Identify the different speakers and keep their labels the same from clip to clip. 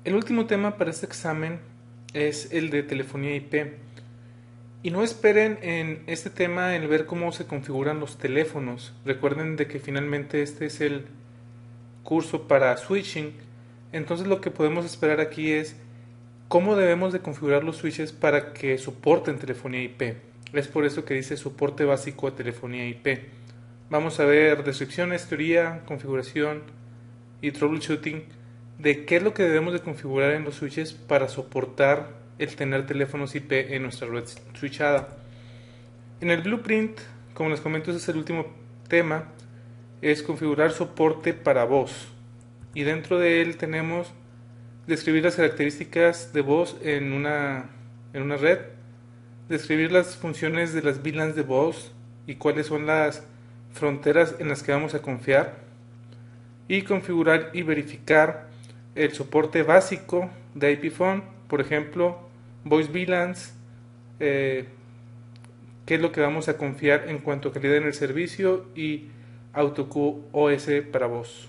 Speaker 1: El último tema para este examen es el de telefonía IP. Y no esperen en este tema en ver cómo se configuran los teléfonos. Recuerden de que finalmente este es el curso para switching. Entonces lo que podemos esperar aquí es cómo debemos de configurar los switches para que soporten telefonía IP. Es por eso que dice soporte básico a telefonía IP. Vamos a ver descripciones, teoría, configuración y troubleshooting de qué es lo que debemos de configurar en los switches para soportar el tener teléfonos IP en nuestra red switchada. En el blueprint, como les comento, ese es el último tema, es configurar soporte para voz. Y dentro de él tenemos describir las características de voz en una red, describir las funciones de las VLANs de voz y cuáles son las fronteras en las que vamos a confiar, y configurar y verificar el soporte básico de IP phone, por ejemplo, voice VLANs, qué es lo que vamos a confiar en cuanto a calidad en el servicio y AutoQoS para voz.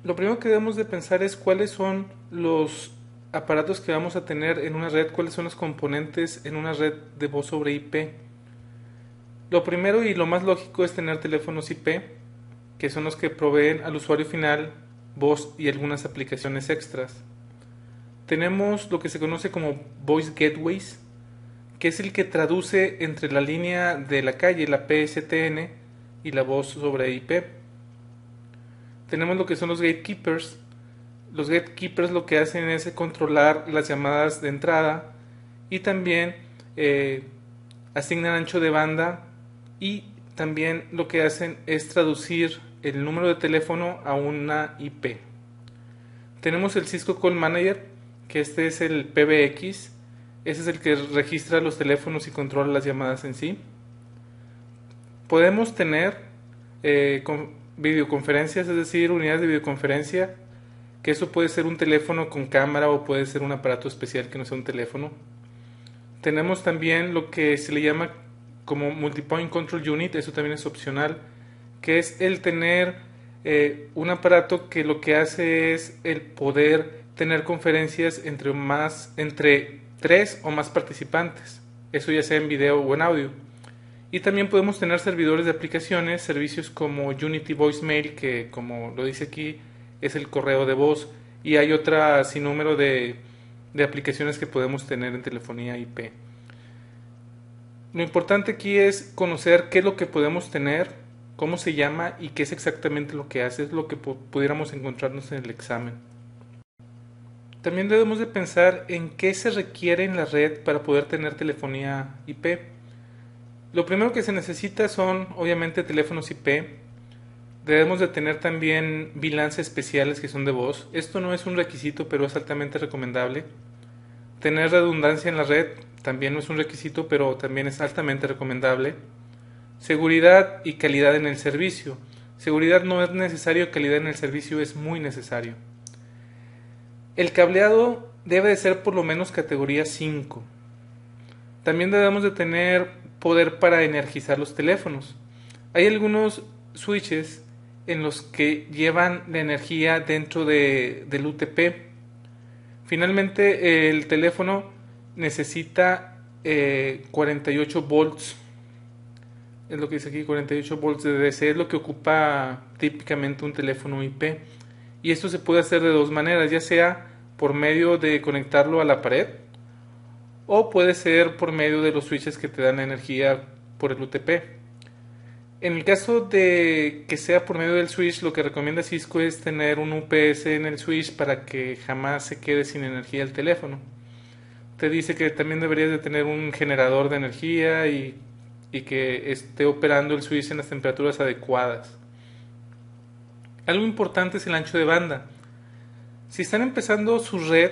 Speaker 1: Lo primero que debemos de pensar es cuáles son los aparatos que vamos a tener en una red, cuáles son los componentes en una red de voz sobre IP. Lo primero y lo más lógico es tener teléfonos IP, que son los que proveen al usuario final voz y algunas aplicaciones extras. Tenemos lo que se conoce como Voice Gateways, que es el que traduce entre la línea de la calle, la PSTN, y la voz sobre IP. Tenemos lo que son los gatekeepers. Los gatekeepers lo que hacen es controlar las llamadas de entrada y también asignan ancho de banda, y también lo que hacen es traducir el número de teléfono a una IP. Tenemos el Cisco Call Manager, que este es el PBX. Ese es el que registra los teléfonos y controla las llamadas en sí. Podemos tener videoconferencias, es decir, unidades de videoconferencia, que eso puede ser un teléfono con cámara o puede ser un aparato especial que no sea un teléfono. Tenemos también lo que se le llama como Multipoint Control Unit, eso también es opcional, que es el tener un aparato que lo que hace es el poder tener conferencias entre 3 o más participantes, eso ya sea en video o en audio. Y también podemos tener servidores de aplicaciones, servicios como Unity Voicemail, que como lo dice aquí es el correo de voz, y hay otra sinnúmero de aplicaciones que podemos tener en telefonía IP. Lo importante aquí es conocer qué es lo que podemos tener, cómo se llama y qué es exactamente lo que hace, es lo que pudiéramos encontrarnos en el examen. También debemos de pensar en qué se requiere en la red para poder tener telefonía IP. Lo primero que se necesita son obviamente teléfonos IP. Debemos de tener también VLANs especiales que son de voz. Esto no es un requisito, pero es altamente recomendable. Tener redundancia en la red también no es un requisito, pero también es altamente recomendable. Seguridad y calidad en el servicio. Seguridad no es necesario, calidad en el servicio es muy necesario. El cableado debe de ser por lo menos categoría 5. También debemos de tener poder para energizar los teléfonos. Hay algunos switches en los que llevan la energía dentro del UTP. Finalmente el teléfono necesita 48 volts, es lo que dice aquí, 48 volts de DC, es lo que ocupa típicamente un teléfono IP. Y esto se puede hacer de dos maneras, ya sea por medio de conectarlo a la pared, o puede ser por medio de los switches que te dan la energía por el UTP. En el caso de que sea por medio del switch, lo que recomienda Cisco es tener un UPS en el switch para que jamás se quede sin energía el teléfono. Te dice que también deberías de tener un generador de energía y que esté operando el switch en las temperaturas adecuadas. Algo importante es el ancho de banda. Si están empezando su red,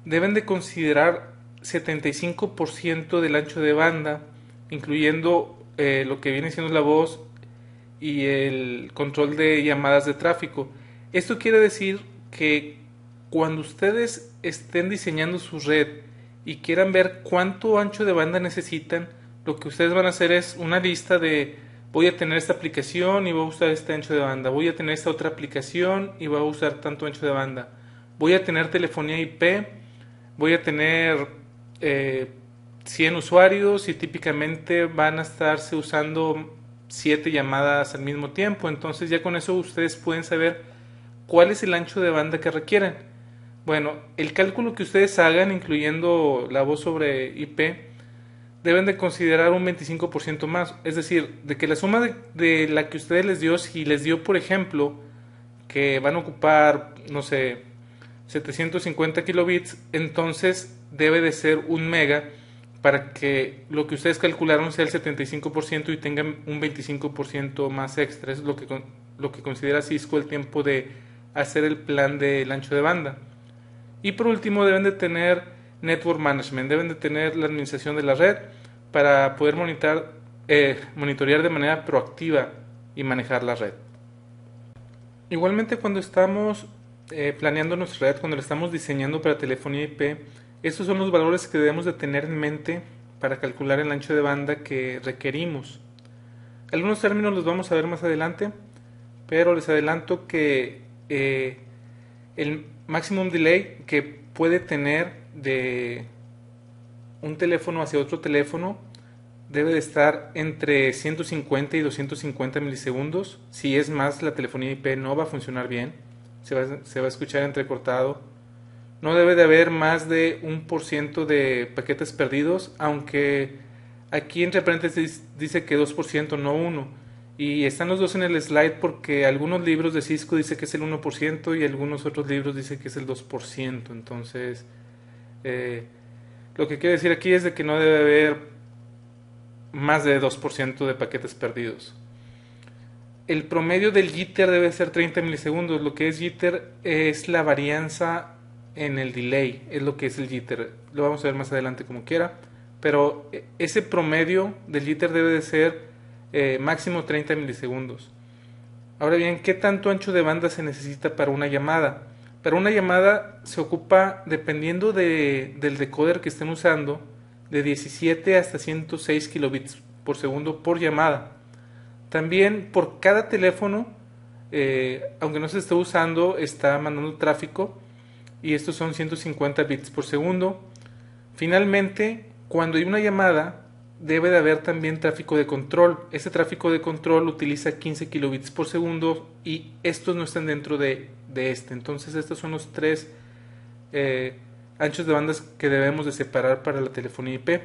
Speaker 1: deben de considerar 75% del ancho de banda, incluyendo lo que viene siendo la voz y el control de llamadas de tráfico. Esto quiere decir que cuando ustedes estén diseñando su red y quieran ver cuánto ancho de banda necesitan, lo que ustedes van a hacer es una lista de voy a tener esta aplicación y voy a usar este ancho de banda, voy a tener esta otra aplicación y voy a usar tanto ancho de banda, voy a tener telefonía IP, voy a tener 100 usuarios y típicamente van a estarse usando 7 llamadas al mismo tiempo. Entonces ya con eso ustedes pueden saber cuál es el ancho de banda que requieren. Bueno, el cálculo que ustedes hagan, incluyendo la voz sobre IP, deben de considerar un 25% más. Es decir, de que la suma de la que ustedes les dio, si les dio, por ejemplo, que van a ocupar, no sé, 750 kilobits, entonces debe de ser 1 mega para que lo que ustedes calcularon sea el 75% y tengan un 25% más extra. Es lo que considera Cisco el tiempo de hacer el plan del ancho de banda. Y por último deben de tener Network Management, deben de tener la administración de la red para poder monitorear de manera proactiva y manejar la red. Igualmente cuando estamos planeando nuestra red, cuando la estamos diseñando para telefonía IP, estos son los valores que debemos de tener en mente para calcular el ancho de banda que requerimos. Algunos términos los vamos a ver más adelante, pero les adelanto que el maximum delay que puede tener de un teléfono hacia otro teléfono debe de estar entre 150 y 250 milisegundos. Si es más, la telefonía IP no va a funcionar bien, se va a escuchar entrecortado. No debe de haber más de 1% de paquetes perdidos, aunque aquí entre paréntesis dice que 2%, no 1%. Y están los dos en el slide porque algunos libros de Cisco dice que es el 1% y algunos otros libros dice que es el 2%. Entonces, lo que quiero decir aquí es de que no debe haber más de 2% de paquetes perdidos. El promedio del jitter debe ser 30 milisegundos. Lo que es jitter es la varianza en el delay, es lo que es el jitter. Lo vamos a ver más adelante como quiera, pero ese promedio del jitter debe de ser máximo 30 milisegundos. Ahora bien, ¿qué tanto ancho de banda se necesita para una llamada? Para una llamada se ocupa, dependiendo del decoder que estén usando, de 17 hasta 106 kilobits por segundo por llamada. También por cada teléfono, aunque no se esté usando, está mandando tráfico y estos son 150 bits por segundo. Finalmente, cuando hay una llamada, debe de haber también tráfico de control. Ese tráfico de control utiliza 15 kilobits por segundo y estos no están dentro de este. Entonces estos son los tres anchos de bandas que debemos de separar para la telefonía IP.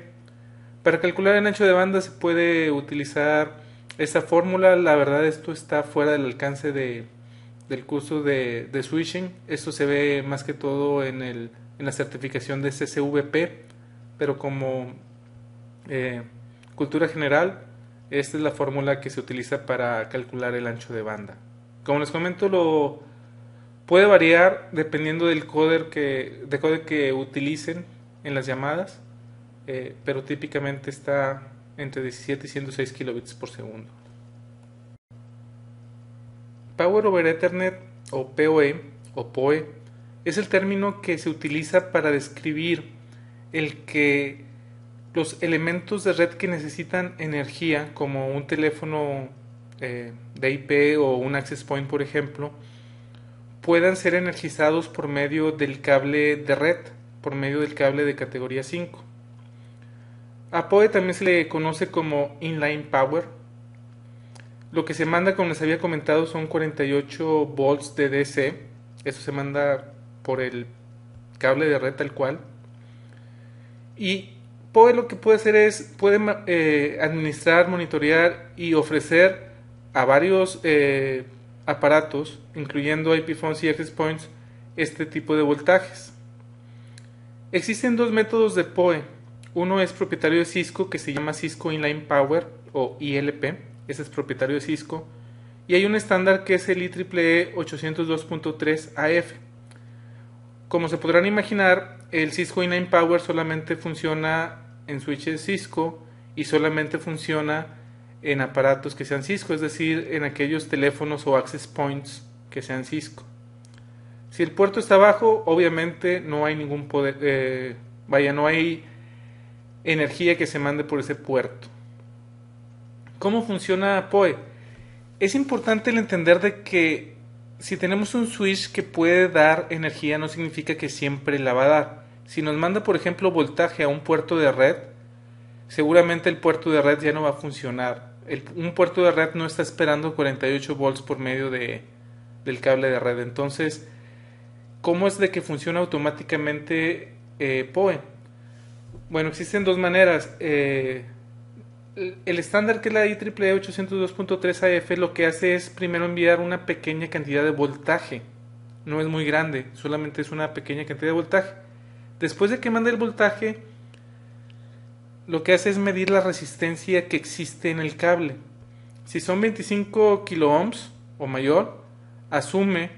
Speaker 1: Para calcular el ancho de banda se puede utilizar esta fórmula. La verdad esto está fuera del alcance del curso de switching. Esto se ve más que todo en la certificación de CCVP, pero como cultura general, esta es la fórmula que se utiliza para calcular el ancho de banda. Como les comento, puede variar dependiendo del decoder que utilicen en las llamadas, pero típicamente está entre 17 y 106 kilobits por segundo. Power over Ethernet o PoE o PoE es el término que se utiliza para describir el que los elementos de red que necesitan energía, como un teléfono de IP o un access point, por ejemplo, puedan ser energizados por medio del cable de red, por medio del cable de categoría 5. A PoE también se le conoce como inline power. Lo que se manda, como les había comentado, son 48 volts de DC. Eso se manda por el cable de red tal cual. Y PoE lo que puede hacer es, administrar, monitorear y ofrecer a varios aparatos, incluyendo IP phones y access points, este tipo de voltajes. Existen dos métodos de PoE. Uno es propietario de Cisco, que se llama Cisco Inline Power o ILP. Ese es propietario de Cisco. Y hay un estándar que es el IEEE 802.3 AF. Como se podrán imaginar, el Cisco Inline Power solamente funciona en switches Cisco y solamente funciona en aparatos que sean Cisco, es decir, en aquellos teléfonos o access points que sean Cisco. Si el puerto está bajo, obviamente no hay ningún poder, no hay energía que se mande por ese puerto. ¿Cómo funciona PoE? Es importante el entender de que si tenemos un switch que puede dar energía, no significa que siempre la va a dar. Si nos manda, por ejemplo, voltaje a un puerto de red, seguramente el puerto de red ya no va a funcionar. Un puerto de red no está esperando 48 volts por medio del cable de red. Entonces, ¿cómo es de que funciona automáticamente PoE? Bueno, existen dos maneras. El estándar, que es la IEEE 802.3 AF, lo que hace es primero enviar una pequeña cantidad de voltaje. No es muy grande, solamente es una pequeña cantidad de voltaje. Después de que manda el voltaje, lo que hace es medir la resistencia que existe en el cable. Si son 25 kiloohms o mayor, asume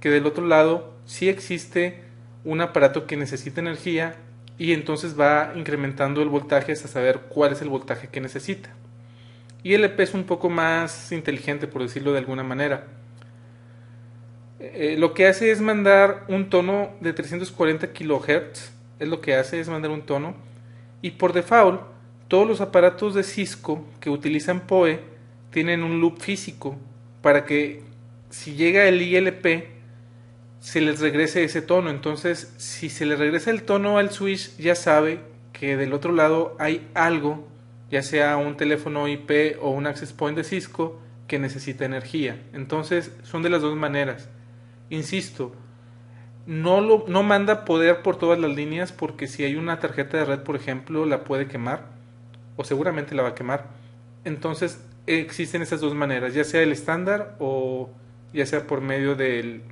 Speaker 1: que del otro lado sí existe un aparato que necesita energía, y entonces va incrementando el voltaje hasta saber cuál es el voltaje que necesita. ILP es un poco más inteligente, por decirlo de alguna manera. Lo que hace es mandar un tono de 340 kHz, es lo que hace, es mandar un tono, y por default todos los aparatos de Cisco que utilizan PoE tienen un loop físico para que si llega el ILP se les regrese ese tono. Entonces, si se le regresa el tono al switch, ya sabe que del otro lado hay algo, ya sea un teléfono IP o un access point de Cisco, que necesita energía. Entonces, son de las dos maneras. Insisto, no manda poder por todas las líneas, porque si hay una tarjeta de red, por ejemplo, la puede quemar, o seguramente la va a quemar. Entonces, existen esas dos maneras, ya sea el estándar o ya sea por medio del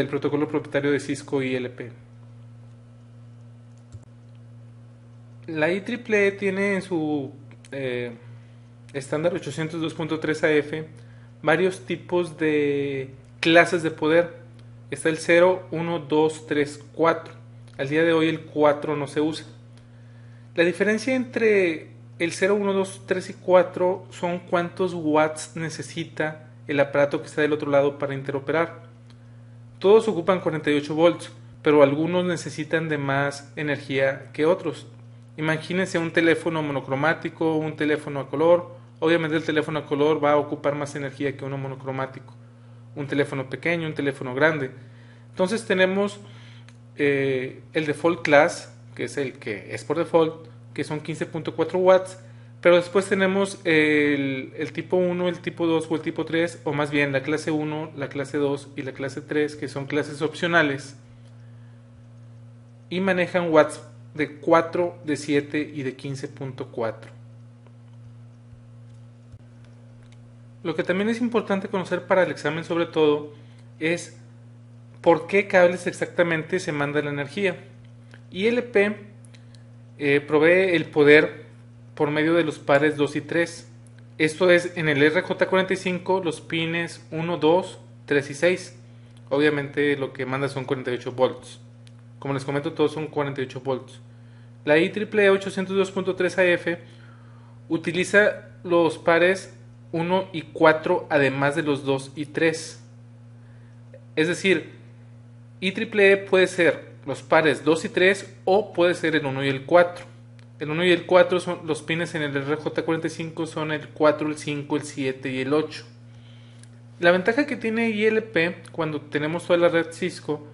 Speaker 1: protocolo propietario de Cisco ILP. La IEEE tiene en su estándar 802.3 AF varios tipos de clases de poder. Está el 0, 1, 2, 3, 4. Al día de hoy el 4 no se usa. La diferencia entre el 0, 1, 2, 3 y 4 son cuántos watts necesita el aparato que está del otro lado para interoperar. Todos ocupan 48 volts, pero algunos necesitan de más energía que otros. Imagínense un teléfono monocromático, un teléfono a color. Obviamente el teléfono a color va a ocupar más energía que uno monocromático. Un teléfono pequeño, un teléfono grande. Entonces tenemos el default class, que es el que es por default, que son 15.4 watts. Pero después tenemos el tipo 1, el tipo 2 o el tipo 3, o más bien la clase 1, la clase 2 y la clase 3, que son clases opcionales, y manejan watts de 4, de 7 y de 15.4. Lo que también es importante conocer para el examen, sobre todo, es por qué cables exactamente se manda la energía. ILP provee el poder por medio de los pares 2 y 3. Esto es en el RJ45 los pines 1, 2, 3 y 6. Obviamente lo que manda son 48 volts. Como les comento, todos son 48 volts. La IEEE 802.3 AF utiliza los pares 1 y 4 además de los 2 y 3. Es decir, IEEE puede ser los pares 2 y 3 o puede ser el 1 y el 4. El 1 y el 4 son los pines en el RJ45, son el 4, el 5, el 7 y el 8. La ventaja que tiene ILP cuando tenemos toda la red Cisco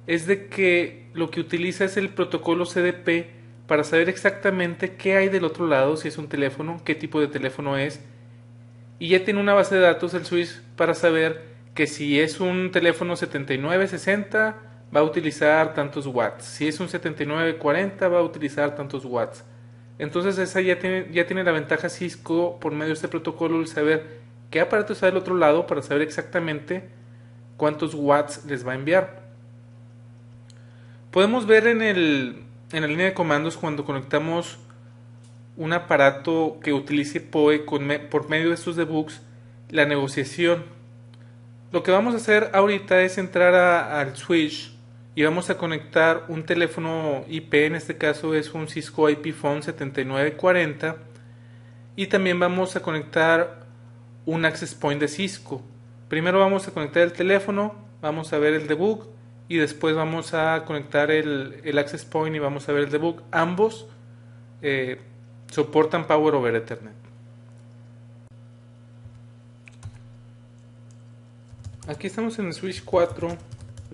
Speaker 1: es de que lo que utiliza es el protocolo CDP para saber exactamente qué hay del otro lado, si es un teléfono, qué tipo de teléfono es, y ya tiene una base de datos el switch para saber que si es un teléfono 7960 va a utilizar tantos watts, si es un 7940 va a utilizar tantos watts. Entonces esa ya tiene la ventaja Cisco por medio de este protocolo, el saber qué aparato está del otro lado para saber exactamente cuántos watts les va a enviar. Podemos ver en la línea de comandos cuando conectamos un aparato que utilice PoE por medio de estos debugs, la negociación. Lo que vamos a hacer ahorita es entrar al switch y vamos a conectar un teléfono IP, en este caso es un Cisco IP Phone 7940, y también vamos a conectar un access point de Cisco. Primero vamos a conectar el teléfono, vamos a ver el debug y después vamos a conectar el access point y vamos a ver el debug. Ambos soportan Power over Ethernet. Aquí estamos en el switch 4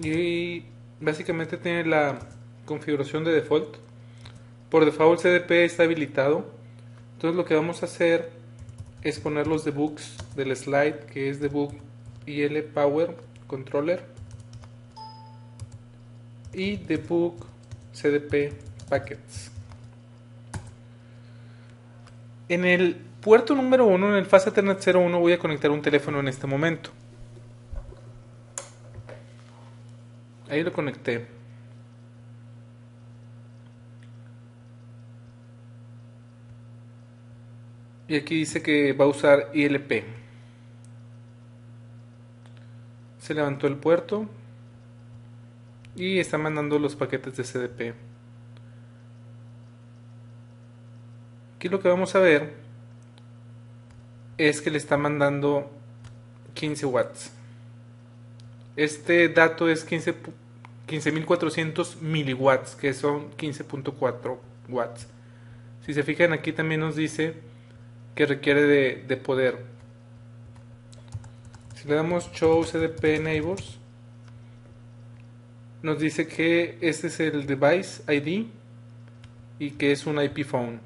Speaker 1: y básicamente tiene la configuración de default. Por default CDP está habilitado. Entonces lo que vamos a hacer es poner los debugs del slide, que es debug IL Power Controller y debug CDP Packets. En el puerto número 1, en el Fast Ethernet 01, voy a conectar un teléfono en este momento. Ahí lo conecté. Y aquí dice que va a usar ILP. Se levantó el puerto y está mandando los paquetes de CDP. Aquí lo que vamos a ver es que le está mandando 15 watts. Este dato es 15.400 miliwatts, que son 15.4 watts. Si se fijan, aquí también nos dice que requiere de poder. Si le damos Show CDP Neighbors, nos dice que este es el device ID y que es un IP phone.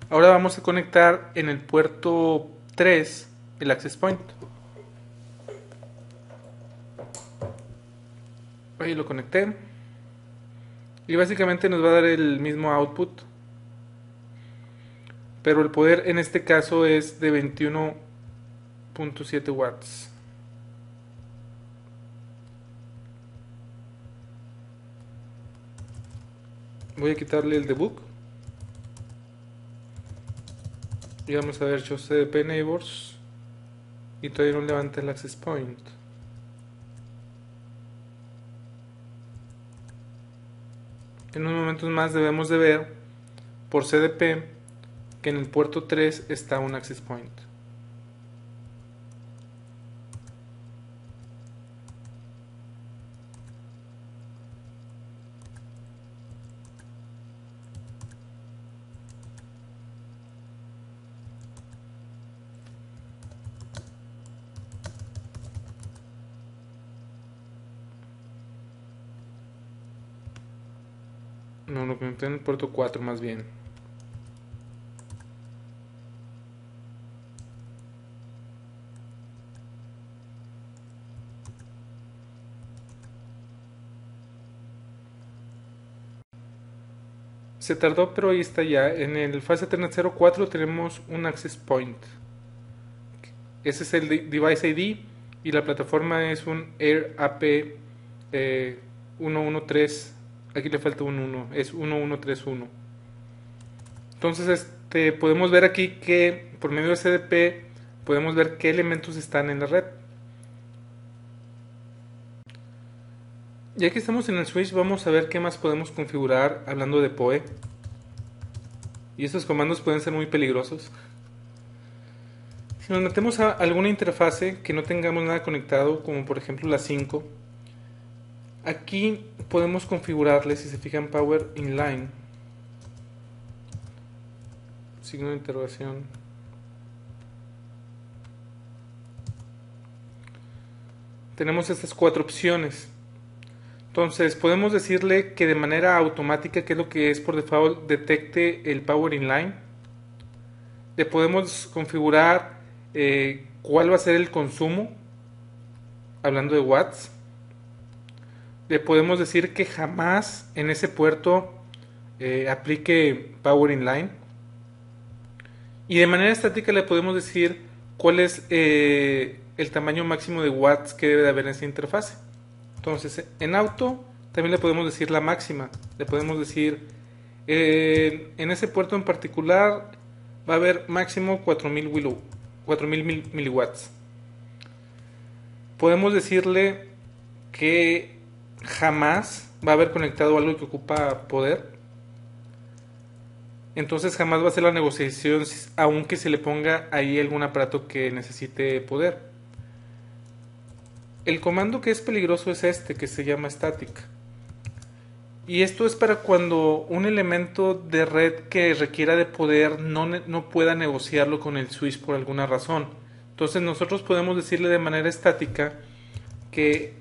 Speaker 1: Ahora vamos a conectar en el puerto 3 el access point. Ahí lo conecté y básicamente nos va a dar el mismo output, pero el poder en este caso es de 21.7 watts. Voy a quitarle el debug y vamos a ver Show CDP Neighbors y todavía no levanta el access point. En unos momentos más debemos de ver por CDP que en el puerto 3 está un access point. No, lo conecté en el puerto 4 más bien. Se tardó, pero ahí está ya. En el Fast Ethernet 04 tenemos un access point. Ese es el device ID y la plataforma es un Air AP 113. Aquí le falta un 1, es 1131. Entonces podemos ver aquí que por medio de CDP podemos ver qué elementos están en la red. Ya que estamos en el switch, vamos a ver qué más podemos configurar hablando de PoE. Y estos comandos pueden ser muy peligrosos. Si nos metemos a alguna interfase que no tengamos nada conectado, como por ejemplo la 5, aquí podemos configurarle, si se fijan, Power Inline, signo de interrogación. Tenemos estas 4 opciones. Entonces podemos decirle que de manera automática, que es lo que es por default, detecte el Power Inline. Le podemos configurar cuál va a ser el consumo, hablando de watts. Le podemos decir que jamás en ese puerto aplique Power Inline. Y de manera estática le podemos decir cuál es el tamaño máximo de watts que debe de haber en esa interfase. Entonces, en auto también le podemos decir la máxima. Le podemos decir, en ese puerto en particular va a haber máximo 4000 miliwatts. Podemos decirle que jamás va a haber conectado algo que ocupa poder. Entonces jamás va a ser la negociación aunque se le ponga ahí algún aparato que necesite poder. El comando que es peligroso es este, que se llama static. Y esto es para cuando un elemento de red que requiera de poder no pueda negociarlo con el switch por alguna razón. Entonces nosotros podemos decirle de manera estática que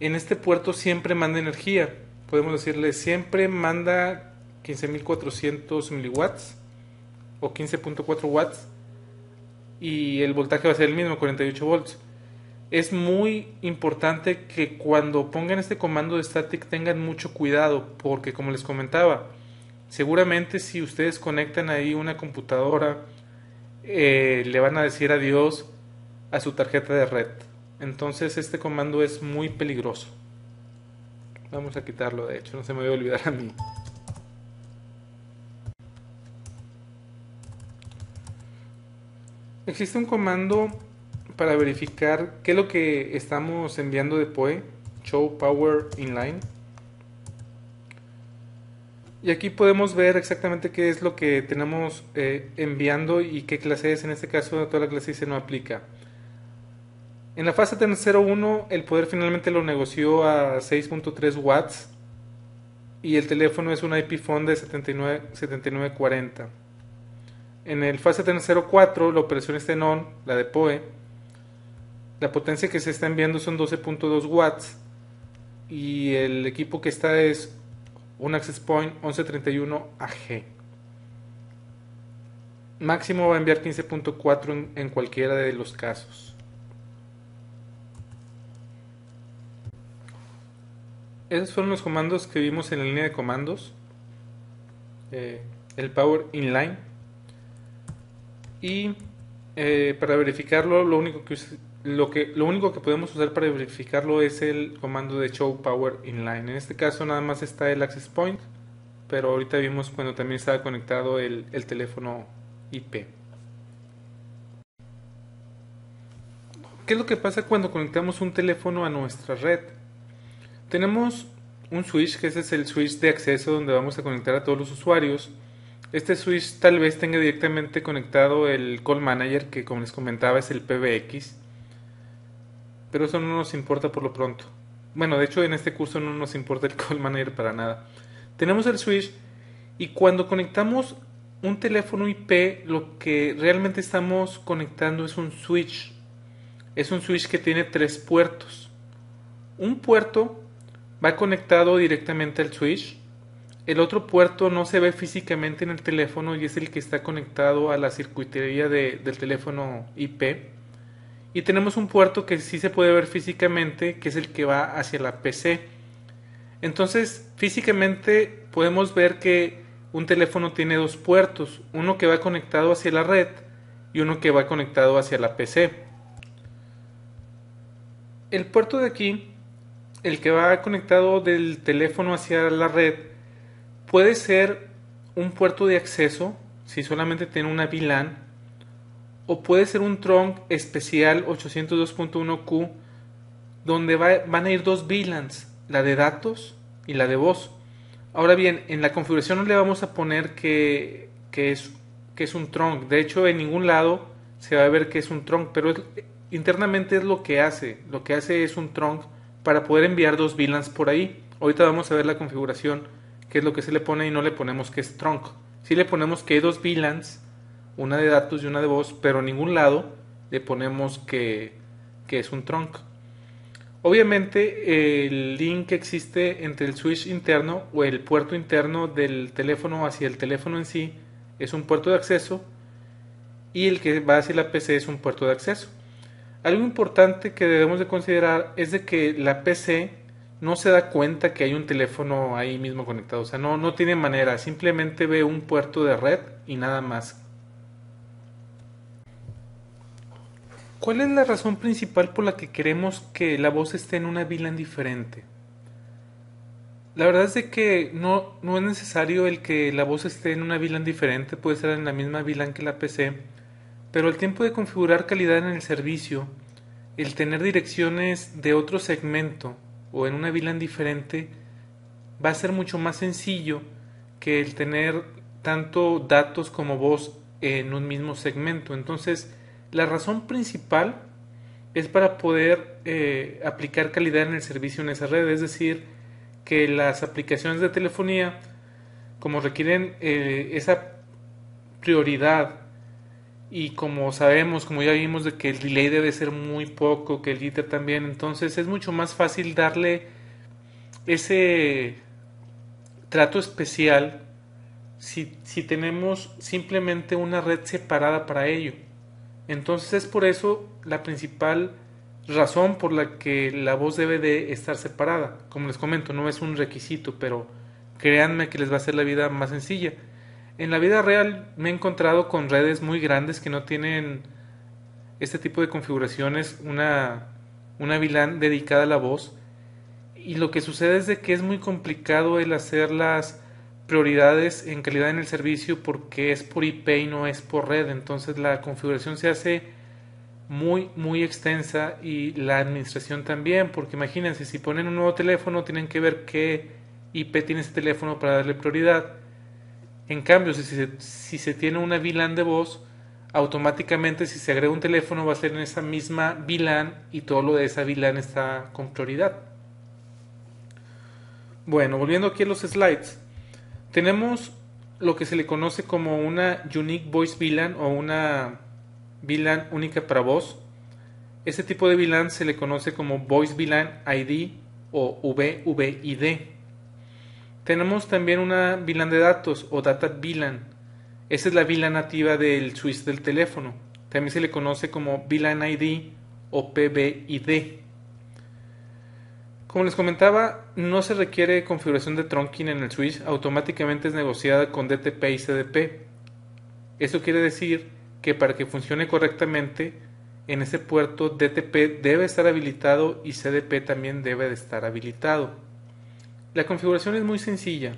Speaker 1: en este puerto siempre manda energía. Podemos decirle siempre manda 15.400 miliwatts o 15.4 watts y el voltaje va a ser el mismo, 48 volts. Es muy importante que cuando pongan este comando de static tengan mucho cuidado, porque como les comentaba, seguramente si ustedes conectan ahí una computadora, le van a decir adiós a su tarjeta de red. Entonces este comando es muy peligroso. Vamos a quitarlo, de hecho, no se me voy a olvidar a mí. Existe un comando para verificar qué es lo que estamos enviando de PoE, Show Power Inline. Y aquí podemos ver exactamente qué es lo que tenemos enviando y qué clase es. En este caso toda la clase dice no aplica. En la fase 01 el poder finalmente lo negoció a 6.3 watts y el teléfono es un IP phone de 7940. En el fase 04 la operación está en on, la de PoE. La potencia que se está enviando son 12.2 watts y el equipo que está es un access point 1131 AG. Máximo va a enviar 15.4 en cualquiera de los casos. Esos fueron los comandos que vimos en la línea de comandos. El Power Inline. Y para verificarlo, lo único que podemos usar para verificarlo es el comando de Show Power Inline. En este caso nada más está el access point, pero ahorita vimos cuando también estaba conectado el teléfono IP. ¿Qué es lo que pasa cuando conectamos un teléfono a nuestra red? Tenemos un switch, que ese es el switch de acceso donde vamos a conectar a todos los usuarios. Este switch tal vez tenga directamente conectado el Call Manager, que como les comentaba es el PBX, pero eso no nos importa por lo pronto. Bueno, de hecho en este curso no nos importa el Call Manager para nada. Tenemos el switch y cuando conectamos un teléfono IP, lo que realmente estamos conectando es un switch. Es un switch que tiene 3 puertos. Un puerto va conectado directamente al switch. El otro puerto no se ve físicamente en el teléfono y es el que está conectado a la circuitería del teléfono IP. Y tenemos un puerto que sí se puede ver físicamente, que es el que va hacia la PC. Entonces, físicamente podemos ver que un teléfono tiene 2 puertos, uno que va conectado hacia la red y uno que va conectado hacia la PC. El puerto de aquí, el que va conectado del teléfono hacia la red, puede ser un puerto de acceso si solamente tiene una VLAN, o puede ser un trunk especial 802.1Q donde van a ir 2 VLANs, la de datos y la de voz. Ahora bien, en la configuración no le vamos a poner que es un trunk. De hecho, en ningún lado se va a ver que es un trunk, pero internamente es lo que hace. Lo que hace es un trunk para poder enviar 2 VLANs por ahí. Ahorita vamos a ver la configuración, qué es lo que se le pone, y no le ponemos que es trunk. Sí le ponemos que hay 2 VLANs, una de datos y una de voz, pero en ningún lado le ponemos que es un trunk. Obviamente el link que existe entre el switch interno o el puerto interno del teléfono hacia el teléfono en sí es un puerto de acceso, y el que va hacia la PC es un puerto de acceso. Algo importante que debemos de considerar es de que la PC no se da cuenta que hay un teléfono ahí mismo conectado. O sea, no tiene manera, simplemente ve un puerto de red y nada más. ¿Cuál es la razón principal por la que queremos que la voz esté en una VLAN diferente? La verdad es de que no es necesario el que la voz esté en una VLAN diferente, puede ser en la misma VLAN que la PC, pero el tiempo de configurar calidad en el servicio, el tener direcciones de otro segmento o en una VLAN diferente, va a ser mucho más sencillo que el tener tanto datos como voz en un mismo segmento. Entonces, la razón principal es para poder aplicar calidad en el servicio en esa red, es decir, que las aplicaciones de telefonía, como requieren esa prioridad y como sabemos, como ya vimos, de que el delay debe ser muy poco, que el jitter también, entonces es mucho más fácil darle ese trato especial si tenemos simplemente una red separada para ello. Entonces es por eso la principal razón por la que la voz debe de estar separada. Como les comento, no es un requisito, pero créanme que les va a hacer la vida más sencilla. En la vida real me he encontrado con redes muy grandes que no tienen este tipo de configuraciones, una VLAN dedicada a la voz, y lo que sucede es de que es muy complicado el hacer las prioridades en calidad en el servicio porque es por IP y no es por red. Entonces la configuración se hace muy extensa y la administración también, porque imagínense, si ponen un nuevo teléfono tienen que ver qué IP tiene ese teléfono para darle prioridad. En cambio, si se tiene una VLAN de voz, automáticamente si se agrega un teléfono va a ser en esa misma VLAN y todo lo de esa VLAN está con prioridad. Bueno, volviendo aquí a los slides, tenemos lo que se le conoce como una Unique Voice VLAN o una VLAN única para voz. Este tipo de VLAN se le conoce como Voice VLAN ID o VVID. Tenemos también una VLAN de datos o Data VLAN. Esa es la VLAN nativa del switch del teléfono. También se le conoce como VLAN ID o PBID. Como les comentaba, no se requiere configuración de trunking en el switch, automáticamente es negociada con DTP y CDP. Eso quiere decir que para que funcione correctamente, en ese puerto DTP debe estar habilitado y CDP también debe de estar habilitado. La configuración es muy sencilla.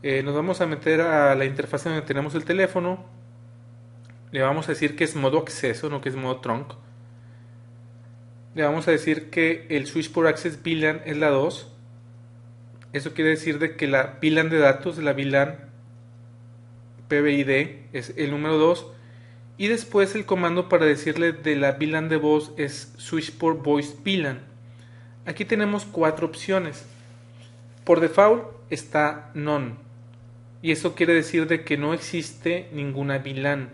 Speaker 1: Nos vamos a meter a la interfaz donde tenemos el teléfono. Le vamos a decir que es modo acceso, no que es modo trunk. Le vamos a decir que el switch por access VLAN es la 2. Eso quiere decir de que la VLAN de datos, la VLAN PBID, es el número 2. Y después el comando para decirle de la VLAN de voz es switch por voice VLAN. Aquí tenemos 4 opciones. Por default está none. Y eso quiere decir de que no existe ninguna VLAN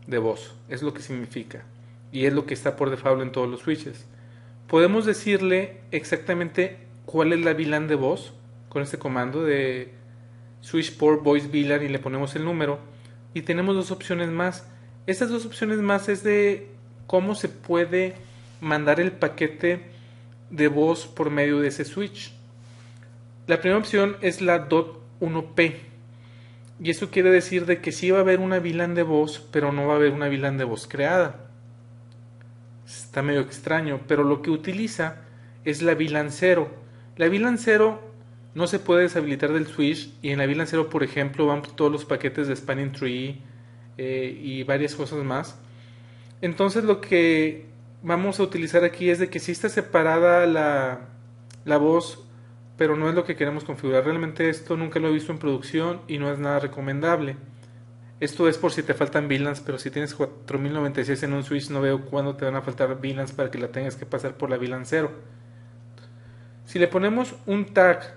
Speaker 1: de voz. Es lo que significa. Y es lo que está por default en todos los switches. Podemos decirle exactamente cuál es la VLAN de voz con este comando de switch port voice VLAN y le ponemos el número. Y tenemos 2 opciones más. Estas 2 opciones más es de cómo se puede mandar el paquete de voz por medio de ese switch. La primera opción es la .1p. Y eso quiere decir de que sí va a haber una VLAN de voz, pero no va a haber una VLAN de voz creada. Está medio extraño, pero lo que utiliza es la VLAN 0. La VLAN 0 no se puede deshabilitar del switch y en la VLAN 0, por ejemplo, van todos los paquetes de Spanning Tree y varias cosas más. Entonces lo que vamos a utilizar aquí es de que sí está separada la voz, pero no es lo que queremos configurar. Realmente esto nunca lo he visto en producción y no es nada recomendable. Esto es por si te faltan VLANs, pero si tienes 4096 en un switch no veo cuándo te van a faltar VLANs para que la tengas que pasar por la VLAN 0. Si le ponemos un tag,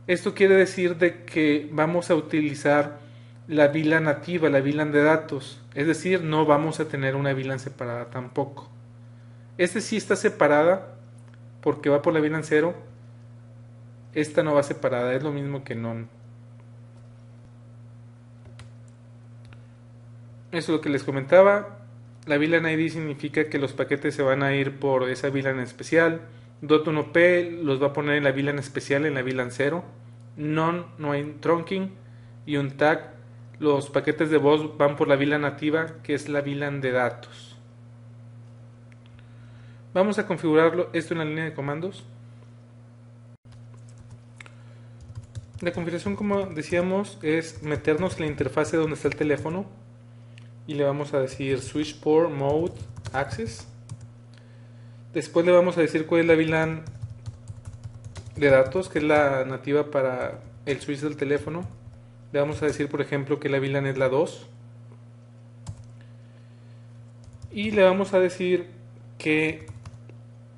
Speaker 1: esto quiere decir de que vamos a utilizar la VLAN nativa, la VLAN de datos. Es decir, no vamos a tener una VLAN separada tampoco. Este sí está separada porque va por la VLAN 0. Esta no va separada, es lo mismo que none. Eso es lo que les comentaba. La VLAN ID significa que los paquetes se van a ir por esa VLAN especial. .1p los va a poner en la VLAN especial, en la VLAN 0. None, no hay trunking. Y un tag, los paquetes de voz van por la VLAN nativa, que es la VLAN de datos. Vamos a configurarlo esto en la línea de comandos. La configuración, como decíamos, es meternos en la interfase donde está el teléfono y le vamos a decir switch port mode access. Después le vamos a decir cuál es la VLAN de datos, que es la nativa para el switch del teléfono. Le vamos a decir, por ejemplo, que la VLAN es la 2. Y le vamos a decir que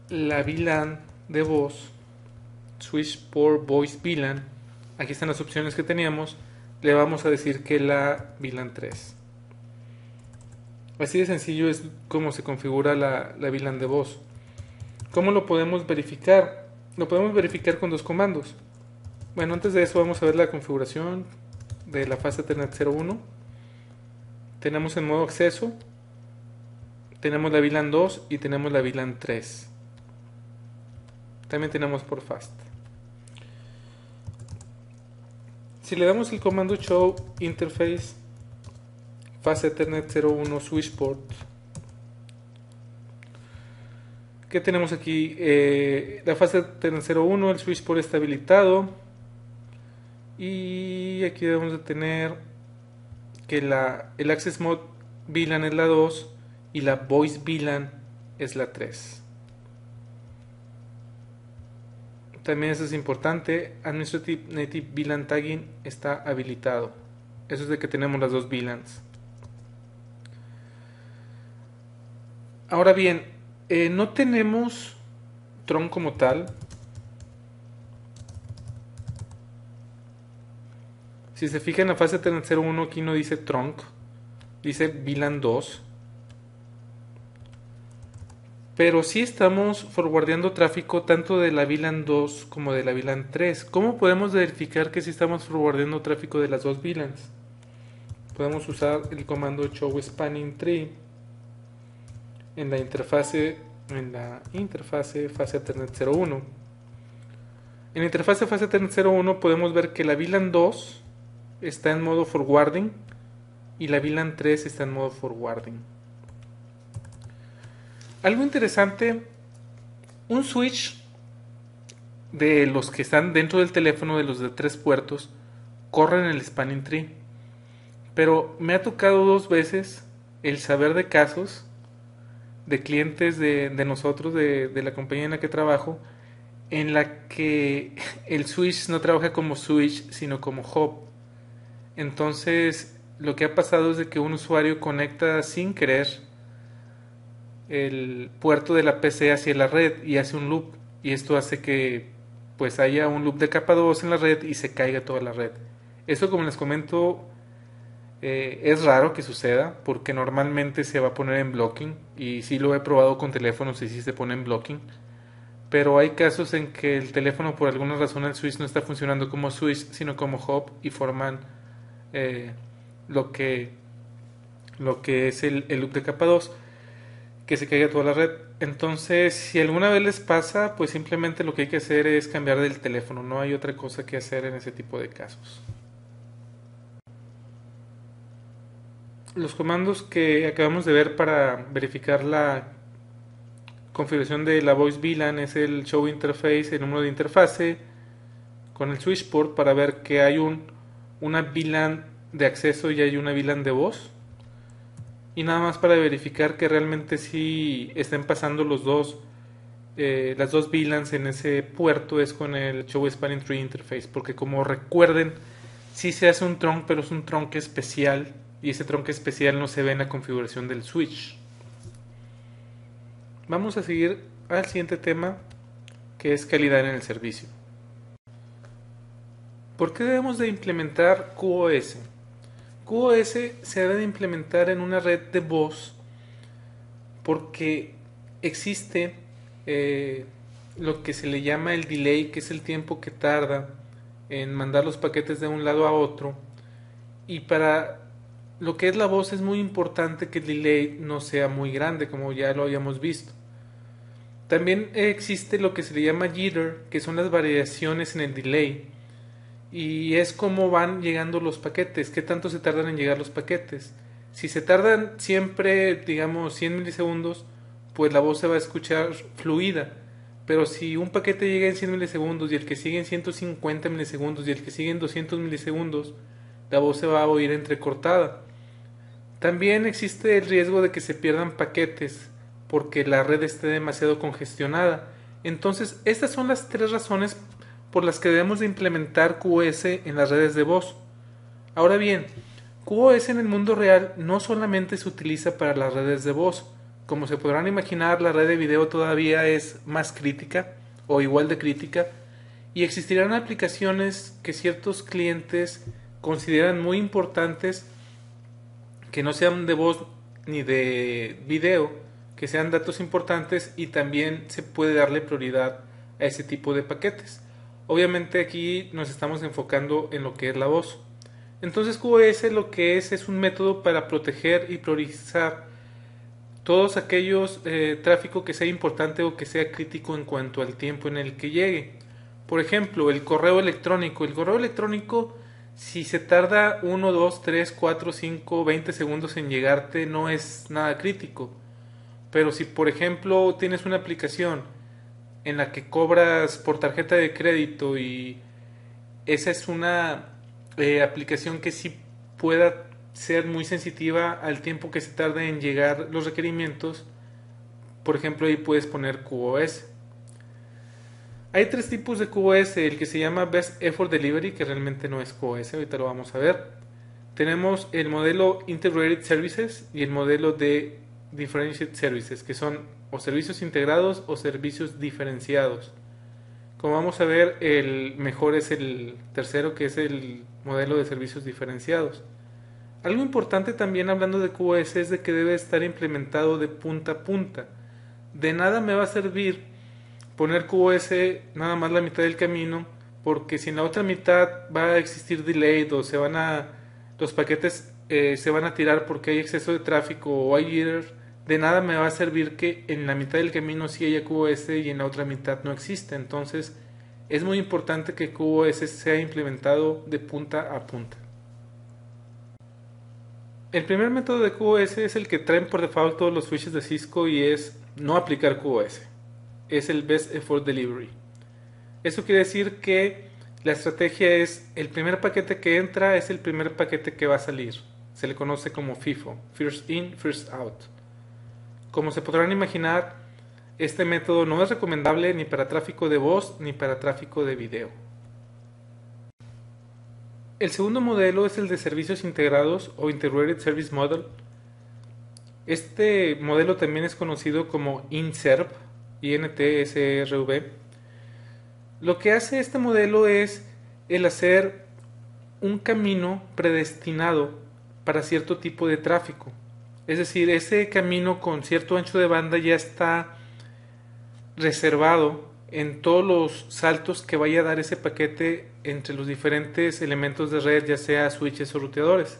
Speaker 1: la VLAN de voz, switch port voice VLAN, aquí están las opciones que teníamos, le vamos a decir que la VLAN 3. Así de sencillo es como se configura la VLAN de voz. ¿Cómo lo podemos verificar? Lo podemos verificar con dos comandos. Bueno, antes de eso vamos a ver la configuración de la fase Ethernet 01. Tenemos en modo acceso, tenemos la VLAN 2 y tenemos la VLAN 3. También tenemos por fast. Si le damos el comando show interface fase Ethernet 01 switch port, ¿qué tenemos aquí? La fase Ethernet 01, el switch port está habilitado, y aquí debemos de tener que el access mode VLAN es la 2 y la voice VLAN es la 3. También eso es importante, Administrative Native VLAN Tagging está habilitado. Eso es de que tenemos las dos VLANs. Ahora bien, no tenemos Tron como tal. Si se fijan en la fase Ethernet 01, aquí no dice trunk, dice VLAN 2. Pero sí estamos forwardeando tráfico tanto de la VLAN 2 como de la VLAN 3. ¿Cómo podemos verificar que sí estamos forwardeando tráfico de las dos VLANs? Podemos usar el comando show spanning tree en la interfase fase Ethernet 01. En la interfase fase Ethernet 01 podemos ver que la VLAN 2 está en modo forwarding y la VLAN 3 está en modo forwarding. Algo interesante, un switch de los que están dentro del teléfono, de los de 3 puertos, corren el spanning tree. Pero me ha tocado 2 veces el saber de casos de clientes de nosotros, de la compañía en la que trabajo, en la que el switch no trabaja como switch, sino como hub. Entonces, lo que ha pasado es de que un usuario conecta sin querer el puerto de la PC hacia la red y hace un loop, y esto hace que pues haya un loop de capa 2 en la red y se caiga toda la red. Esto, como les comento, es raro que suceda porque normalmente se va a poner en blocking, y sí lo he probado con teléfonos y sí se pone en blocking, pero hay casos en que el teléfono, por alguna razón, el switch no está funcionando como switch sino como hub, y forman lo que es el loop de capa 2, que se caiga toda la red. Entonces, si alguna vez les pasa, pues simplemente lo que hay que hacer es cambiar del teléfono. No hay otra cosa que hacer en ese tipo de casos. Los comandos que acabamos de ver para verificar la configuración de la voice VLAN es el show interface, el número de interfase con el switch port para ver que hay una VLAN de acceso y hay una VLAN de voz. Y nada más para verificar que realmente sí estén pasando las dos VLANs en ese puerto es con el Show Spanning Tree Interface, porque como recuerden, sí se hace un trunk, pero es un trunk especial, y ese trunk especial no se ve en la configuración del switch. Vamos a seguir al siguiente tema, que es calidad en el servicio. ¿Por qué debemos de implementar QoS? QoS se debe de implementar en una red de voz porque existe lo que se le llama el delay, que es el tiempo que tarda en mandar los paquetes de un lado a otro, y para lo que es la voz es muy importante que el delay no sea muy grande, como ya lo habíamos visto. También existe lo que se le llama jitter, que son las variaciones en el delay, y es cómo van llegando los paquetes, qué tanto se tardan en llegar los paquetes. Si se tardan siempre, digamos, 100 milisegundos, pues la voz se va a escuchar fluida. Pero si un paquete llega en 100 milisegundos y el que sigue en 150 milisegundos y el que sigue en 200 milisegundos, la voz se va a oír entrecortada. También existe el riesgo de que se pierdan paquetes porque la red esté demasiado congestionada. Entonces, estas son las 3 razones por las que debemos de implementar QoS en las redes de voz. Ahora bien, QoS en el mundo real no solamente se utiliza para las redes de voz. Como se podrán imaginar, la red de video todavía es más crítica o igual de crítica, y existirán aplicaciones que ciertos clientes consideran muy importantes que no sean de voz ni de video, que sean datos importantes, y también se puede darle prioridad a ese tipo de paquetes. Obviamente aquí nos estamos enfocando en lo que es la voz. Entonces QoS lo que es un método para proteger y priorizar todos aquellos tráfico que sea importante o que sea crítico en cuanto al tiempo en el que llegue. Por ejemplo, el correo electrónico. El correo electrónico, si se tarda 1, 2, 3, 4, 5, 20 segundos en llegarte, no es nada crítico. Pero si, por ejemplo, tienes una aplicación en la que cobras por tarjeta de crédito y esa es una aplicación que sí pueda ser muy sensitiva al tiempo que se tarde en llegar los requerimientos, por ejemplo, ahí puedes poner QoS. Hay tres tipos de QoS, el que se llama Best Effort Delivery, que realmente no es QoS, ahorita lo vamos a ver. Tenemos el modelo Integrated Services y el modelo de Differentiated Services, que son o servicios integrados o servicios diferenciados. Como vamos a ver, el mejor es el tercero, que es el modelo de servicios diferenciados. Algo importante también hablando de QoS es de que debe estar implementado de punta a punta. De nada me va a servir poner QoS nada más la mitad del camino, porque si en la otra mitad va a existir delay o los paquetes se van a tirar porque hay exceso de tráfico o hay jitter, de nada me va a servir que en la mitad del camino sí haya QoS y en la otra mitad no existe. Entonces es muy importante que QoS sea implementado de punta a punta. El primer método de QoS es el que traen por default todos los switches de Cisco y es no aplicar QoS. Es el Best Effort Delivery. Eso quiere decir que la estrategia es el primer paquete que entra es el primer paquete que va a salir. Se le conoce como FIFO, First In, First Out. Como se podrán imaginar, este método no es recomendable ni para tráfico de voz ni para tráfico de video. El segundo modelo es el de servicios integrados o Integrated Service Model. Este modelo también es conocido como INTSERV, INTSRV. Lo que hace este modelo es el hacer un camino predestinado para cierto tipo de tráfico. Es decir, ese camino con cierto ancho de banda ya está reservado en todos los saltos que vaya a dar ese paquete entre los diferentes elementos de red, ya sea switches o ruteadores.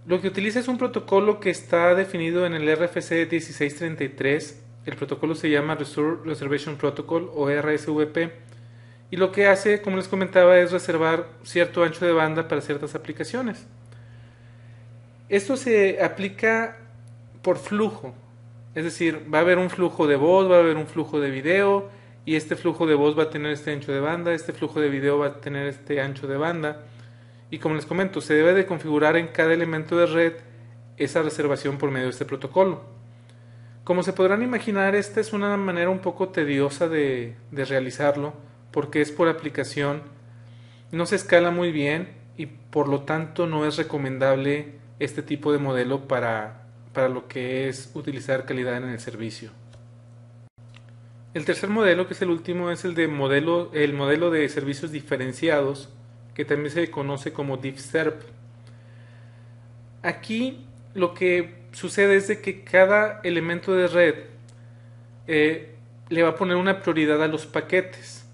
Speaker 1: Lo que utiliza es un protocolo que está definido en el RFC 1633. El protocolo se llama Reservation Protocol o RSVP. Y lo que hace, como les comentaba, es reservar cierto ancho de banda para ciertas aplicaciones. Esto se aplica por flujo. Es decir, va a haber un flujo de voz, va a haber un flujo de video, y este flujo de voz va a tener este ancho de banda, este flujo de video va a tener este ancho de banda. Y como les comento, se debe de configurar en cada elemento de red esa reservación por medio de este protocolo. Como se podrán imaginar, esta es una manera un poco tediosa de realizarlo, porque es por aplicación, no se escala muy bien y por lo tanto no es recomendable este tipo de modelo para lo que es utilizar calidad en el servicio. El tercer modelo, que es el último, es el modelo de servicios diferenciados, que también se conoce como DiffServ. Aquí lo que sucede es de que cada elemento de red le va a poner una prioridad a los paquetes.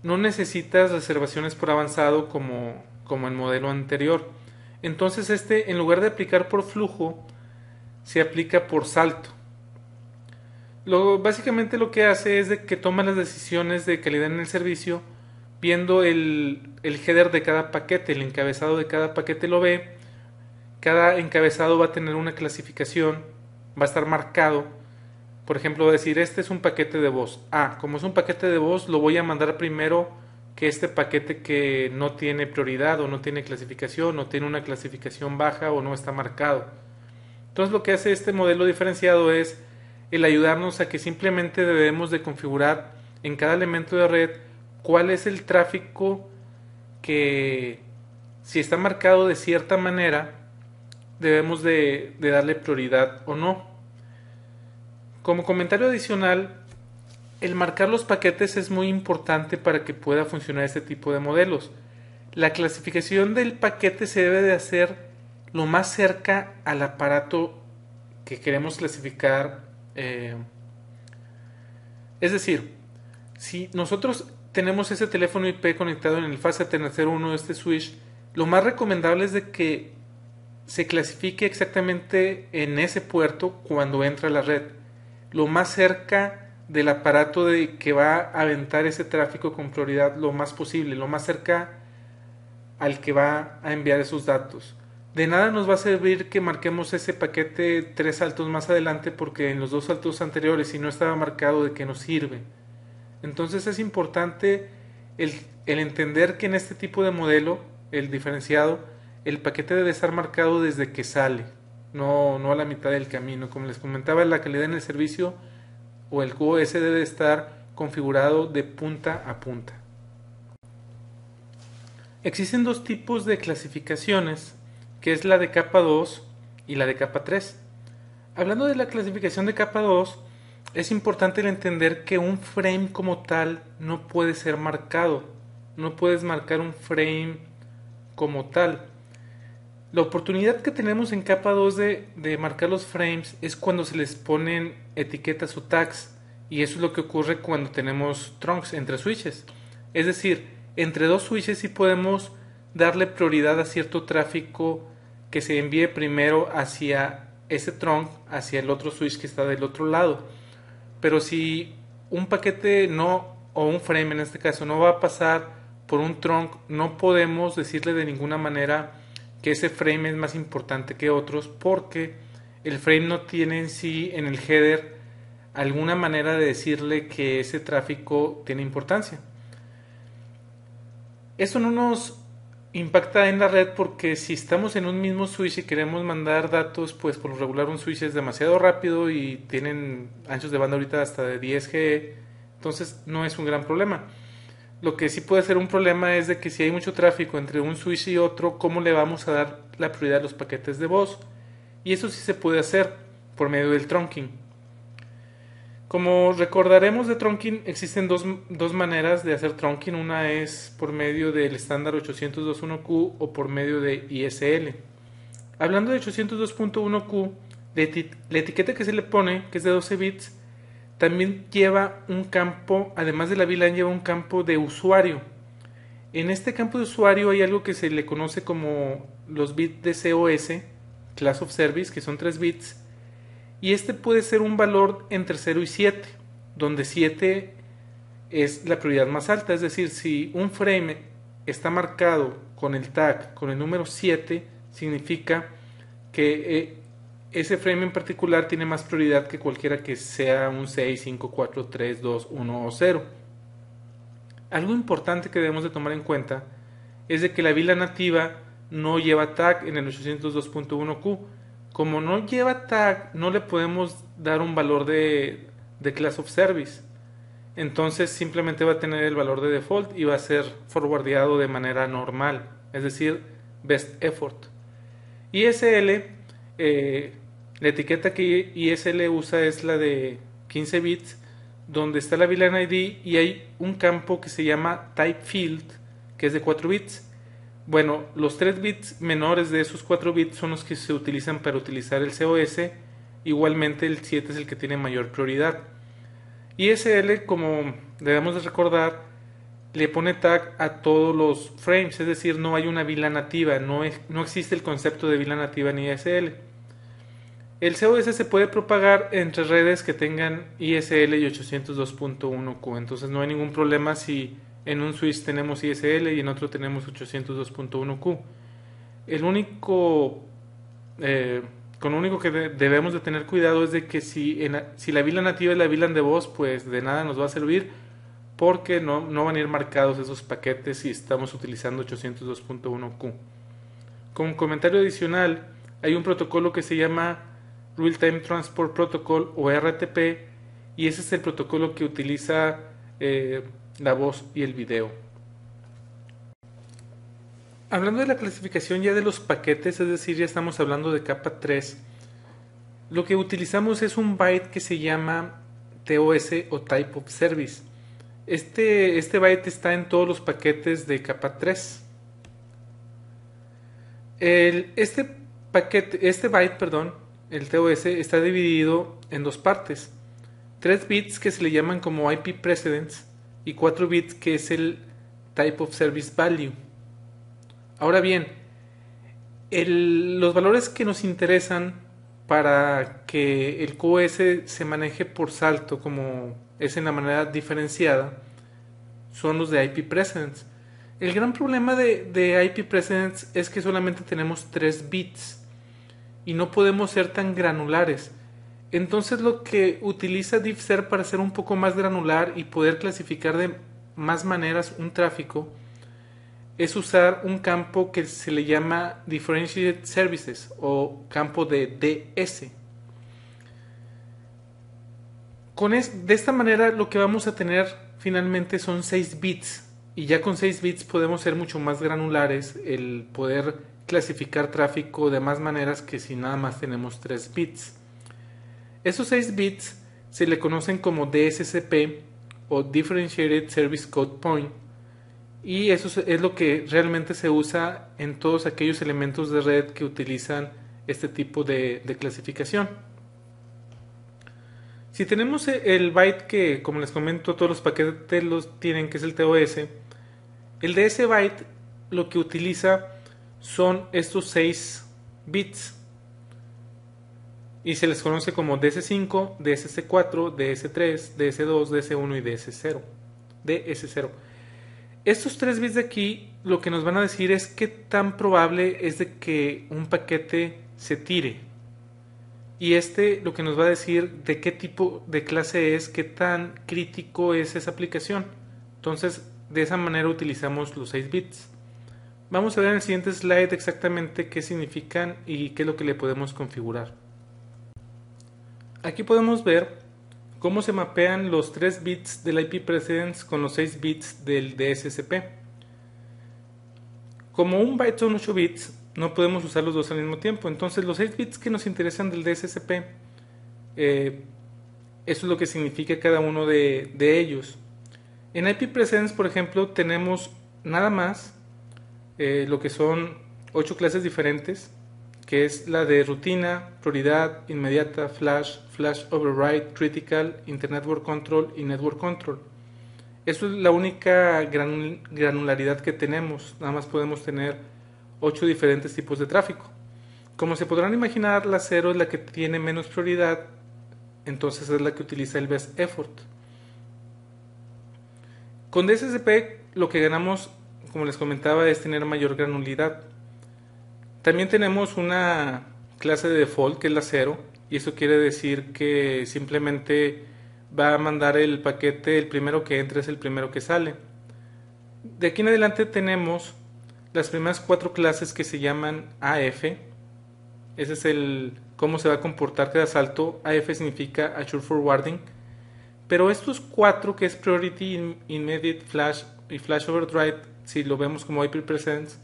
Speaker 1: No necesitas reservaciones por avanzado como el modelo anterior. Entonces en lugar de aplicar por flujo, se aplica por salto. Básicamente lo que hace es de que toma las decisiones de calidad en el servicio viendo el header de cada paquete, el encabezado de cada paquete lo ve. Cada encabezado va a tener una clasificación, va a estar marcado. Por ejemplo, va a decir, este es un paquete de voz. Como es un paquete de voz, lo voy a mandar primero que este paquete que no tiene prioridad o no tiene clasificación o tiene una clasificación baja o no está marcado. Entonces lo que hace este modelo diferenciado es el ayudarnos a que simplemente debemos de configurar en cada elemento de red cuál es el tráfico que, si está marcado de cierta manera, debemos de darle prioridad o no. Como comentario adicional, el marcar los paquetes es muy importante para que pueda funcionar este tipo de modelos. La clasificación del paquete se debe de hacer lo más cerca al aparato que queremos clasificar. Es decir, si nosotros tenemos ese teléfono IP conectado en el fase Ethernet 01 de este switch, lo más recomendable es de que se clasifique exactamente en ese puerto cuando entra a la red, lo más cerca del aparato de que va a aventar ese tráfico con prioridad lo más posible, lo más cerca al que va a enviar esos datos. De nada nos va a servir que marquemos ese paquete 3 saltos más adelante, porque en los 2 saltos anteriores, si no estaba marcado, ¿de qué nos sirve? Entonces es importante el entender que en este tipo de modelo, el diferenciado, el paquete debe estar marcado desde que sale, no a la mitad del camino. Como les comentaba, la calidad en el servicio o el QoS debe estar configurado de punta a punta. Existen dos tipos de clasificaciones, que es la de capa 2 y la de capa 3. Hablando de la clasificación de capa 2, es importante el entender que un frame como tal no puede ser marcado. No puedes marcar un frame como tal. La oportunidad que tenemos en capa 2 de marcar los frames es cuando se les ponen etiquetas o tags. Y eso es lo que ocurre cuando tenemos trunks entre switches. Es decir, entre dos switches sí podemos darle prioridad a cierto tráfico que se envíe primero hacia ese trunk, hacia el otro switch que está del otro lado. Pero si un paquete no, o un frame en este caso, no va a pasar por un trunk, no podemos decirle de ninguna manera que ese frame es más importante que otros, porque el frame no tiene en sí, en el header, alguna manera de decirle que ese tráfico tiene importancia. Eso no nos impacta en la red, porque si estamos en un mismo switch y queremos mandar datos, pues por lo regular un switch es demasiado rápido y tienen anchos de banda ahorita hasta de 10G, entonces no es un gran problema. Lo que sí puede ser un problema es de que si hay mucho tráfico entre un switch y otro, ¿cómo le vamos a dar la prioridad a los paquetes de voz? Y eso sí se puede hacer por medio del trunking. Como recordaremos de trunking, existen dos maneras de hacer trunking. Una es por medio del estándar 802.1q o por medio de ISL. Hablando de 802.1q, la etiqueta que se le pone, que es de 12 bits, también lleva un campo, además de la VLAN, lleva un campo de usuario. En este campo de usuario hay algo que se le conoce como los bits de COS, Class of Service, que son 3 bits, y este puede ser un valor entre 0 y 7, donde 7 es la prioridad más alta. Es decir, si un frame está marcado con el tag con el número 7, significa que ese frame en particular tiene más prioridad que cualquiera que sea un 6, 5, 4, 3, 2, 1 o 0. Algo importante que debemos de tomar en cuenta es de que la VLAN nativa no lleva tag en el 802.1q. Como no lleva tag, no le podemos dar un valor de Class of Service. Entonces simplemente va a tener el valor de default y va a ser forwardeado de manera normal, es decir, best effort. ISL, la etiqueta que ISL usa es la de 15 bits, donde está la VLAN ID y hay un campo que se llama type field, que es de 4 bits. Bueno, los 3 bits menores de esos 4 bits son los que se utilizan para utilizar el COS. Igualmente el 7 es el que tiene mayor prioridad. ISL, como debemos de recordar, le pone tag a todos los frames, es decir, no hay una VLAN nativa, no existe el concepto de VLAN nativa en ISL. El COS se puede propagar entre redes que tengan ISL y 802.1q, entonces no hay ningún problema si en un switch tenemos ISL y en otro tenemos 802.1q. Con lo único que debemos de tener cuidado es de que si la VLAN nativa es la VLAN de voz, pues de nada nos va a servir, porque no van a ir marcados esos paquetes si estamos utilizando 802.1q. Como comentario adicional, hay un protocolo que se llama Real Time Transport Protocol o RTP, y ese es el protocolo que utiliza la voz y el video. Hablando de la clasificación ya de los paquetes, es decir, ya estamos hablando de capa 3, lo que utilizamos es un byte que se llama TOS o Type of Service. Este byte está en todos los paquetes de capa 3. Este este byte, perdón, el TOS, está dividido en dos partes. 3 bits que se le llaman como IP precedence y 4 bits que es el type of service value. Ahora bien, los valores que nos interesan para que el QoS se maneje por salto como es en la manera diferenciada son los de IP precedence. El gran problema de IP precedence es que solamente tenemos 3 bits y no podemos ser tan granulares. Entonces lo que utiliza DiffServ para ser un poco más granular y poder clasificar de más maneras un tráfico es usar un campo que se le llama Differentiated Services o campo de DS. De esta manera lo que vamos a tener finalmente son 6 bits y ya con 6 bits podemos ser mucho más granulares, el poder clasificar tráfico de más maneras que si nada más tenemos 3 bits. Esos 6 bits se le conocen como DSCP o Differentiated Service Code Point y eso es lo que realmente se usa en todos aquellos elementos de red que utilizan este tipo de clasificación. Si tenemos el byte que, como les comento, todos los paquetes los tienen, que es el TOS, el de ese byte lo que utiliza son estos 6 bits y se les conoce como DS5, DSC4, DS3, DS2, DS1 y DS0. Estos 3 bits de aquí lo que nos van a decir es qué tan probable es de que un paquete se tire. Y lo que nos va a decir de qué tipo de clase es, qué tan crítico es esa aplicación. Entonces, de esa manera utilizamos los 6 bits. Vamos a ver en el siguiente slide exactamente qué significan y qué es lo que le podemos configurar. Aquí podemos ver cómo se mapean los 3 bits del IP precedence con los 6 bits del DSCP. Como un byte son 8 bits, no podemos usar los dos al mismo tiempo. Entonces los 6 bits que nos interesan del DSCP, eso es lo que significa cada uno de ellos. En IP precedence, por ejemplo, tenemos nada más lo que son 8 clases diferentes, que es la de rutina, prioridad, inmediata, flash override, critical, internetwork control y network control. Eso es la única granularidad que tenemos. Nada más podemos tener 8 diferentes tipos de tráfico. Como se podrán imaginar, la 0 es la que tiene menos prioridad, entonces es la que utiliza el best effort. Con DSCP lo que ganamos, como les comentaba, es tener mayor granularidad. También tenemos una clase de default que es la 0 y eso quiere decir que simplemente va a mandar el paquete, el primero que entra es el primero que sale. De aquí en adelante tenemos las primeras 4 clases que se llaman AF. Ese es cómo se va a comportar cada salto. AF significa Assure Forwarding. Pero estos 4 que es Priority, Immediate, Flash y Flash Overdrive, si lo vemos como IP Presence,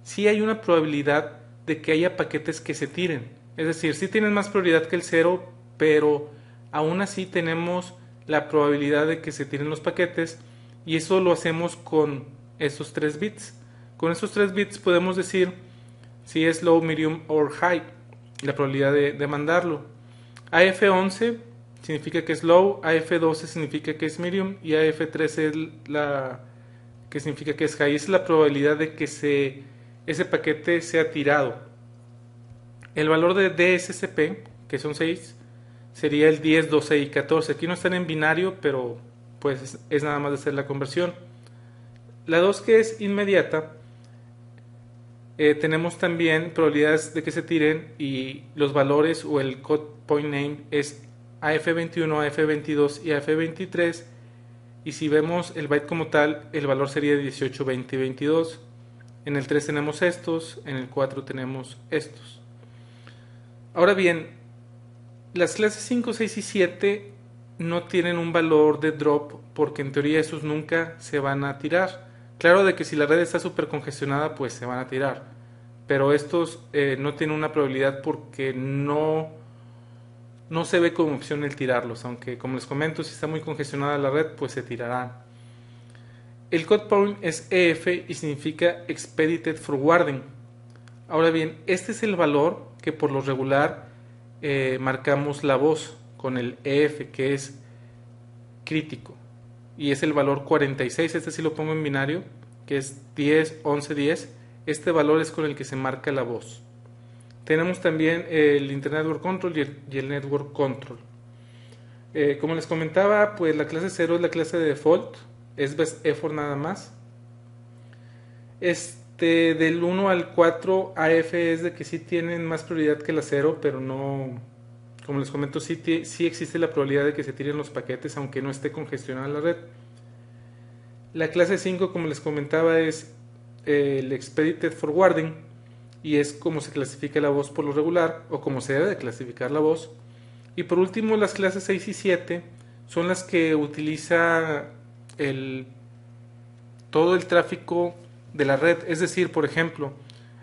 Speaker 1: sí hay una probabilidad de que haya paquetes que se tiren. Es decir, sí tienen más prioridad que el 0, pero aún así tenemos la probabilidad de que se tiren los paquetes y eso lo hacemos con esos 3 bits. Con esos 3 bits podemos decir si es low, medium o high, la probabilidad de mandarlo. AF11 significa que es low, AF12 significa que es medium y AF13 es la que significa que es high. Esa es la probabilidad de que ese paquete sea tirado. El valor de DSCP, que son 6, sería el 10, 12 y 14. Aquí no están en binario, pero pues es nada más de hacer la conversión. La 2, que es inmediata, tenemos también probabilidades de que se tiren y los valores o el code point name es AF21, AF22 y AF23. Y si vemos el byte como tal, el valor sería 18, 20 y 22. En el 3 tenemos estos, en el 4 tenemos estos. Ahora bien, las clases 5, 6 y 7 no tienen un valor de drop porque en teoría esos nunca se van a tirar. Claro de que si la red está súper congestionada pues se van a tirar, pero estos no tienen una probabilidad porque no se ve como opción el tirarlos, aunque como les comento, si está muy congestionada la red pues se tirarán. El code point es EF y significa Expedited Forwarding. Ahora bien, este es el valor que por lo regular marcamos la voz con el EF, que es crítico, y es el valor 46. Este sí lo pongo en binario, que es 10, 11, 10. Este valor es con el que se marca la voz. Tenemos también el Internet Network Control y el Network Control. Como les comentaba, pues la clase 0 es la clase de default, es best effort nada más. Del 1 al 4 AF es de que sí tienen más prioridad que la 0, pero no, como les comento, sí existe la probabilidad de que se tiren los paquetes aunque no esté congestionada la red. La clase 5, como les comentaba, es el Expedited Forwarding, y es como se clasifica la voz por lo regular, o como se debe de clasificar la voz. Y por último, las clases 6 y 7 son las que utiliza todo el tráfico de la red. Es decir, por ejemplo,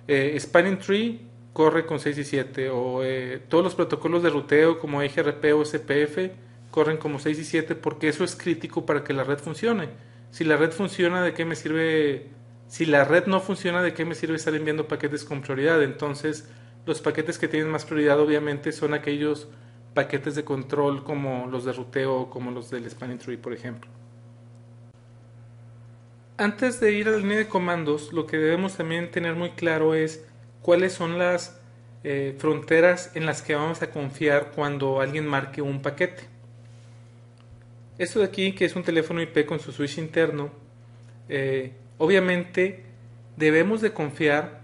Speaker 1: Spanning Tree corre con 6 y 7, o todos los protocolos de ruteo como EGRP o SPF corren como 6 y 7, porque eso es crítico para que la red funcione. Si la red funciona, ¿de qué me sirve? Si la red no funciona, ¿de qué me sirve estar enviando paquetes con prioridad? Entonces, los paquetes que tienen más prioridad obviamente son aquellos paquetes de control como los de ruteo, como los del Spanning Tree, por ejemplo. Antes de ir a la línea de comandos, lo que debemos también tener muy claro es cuáles son las fronteras en las que vamos a confiar cuando alguien marque un paquete. Esto de aquí, que es un teléfono IP con su switch interno, obviamente debemos de confiar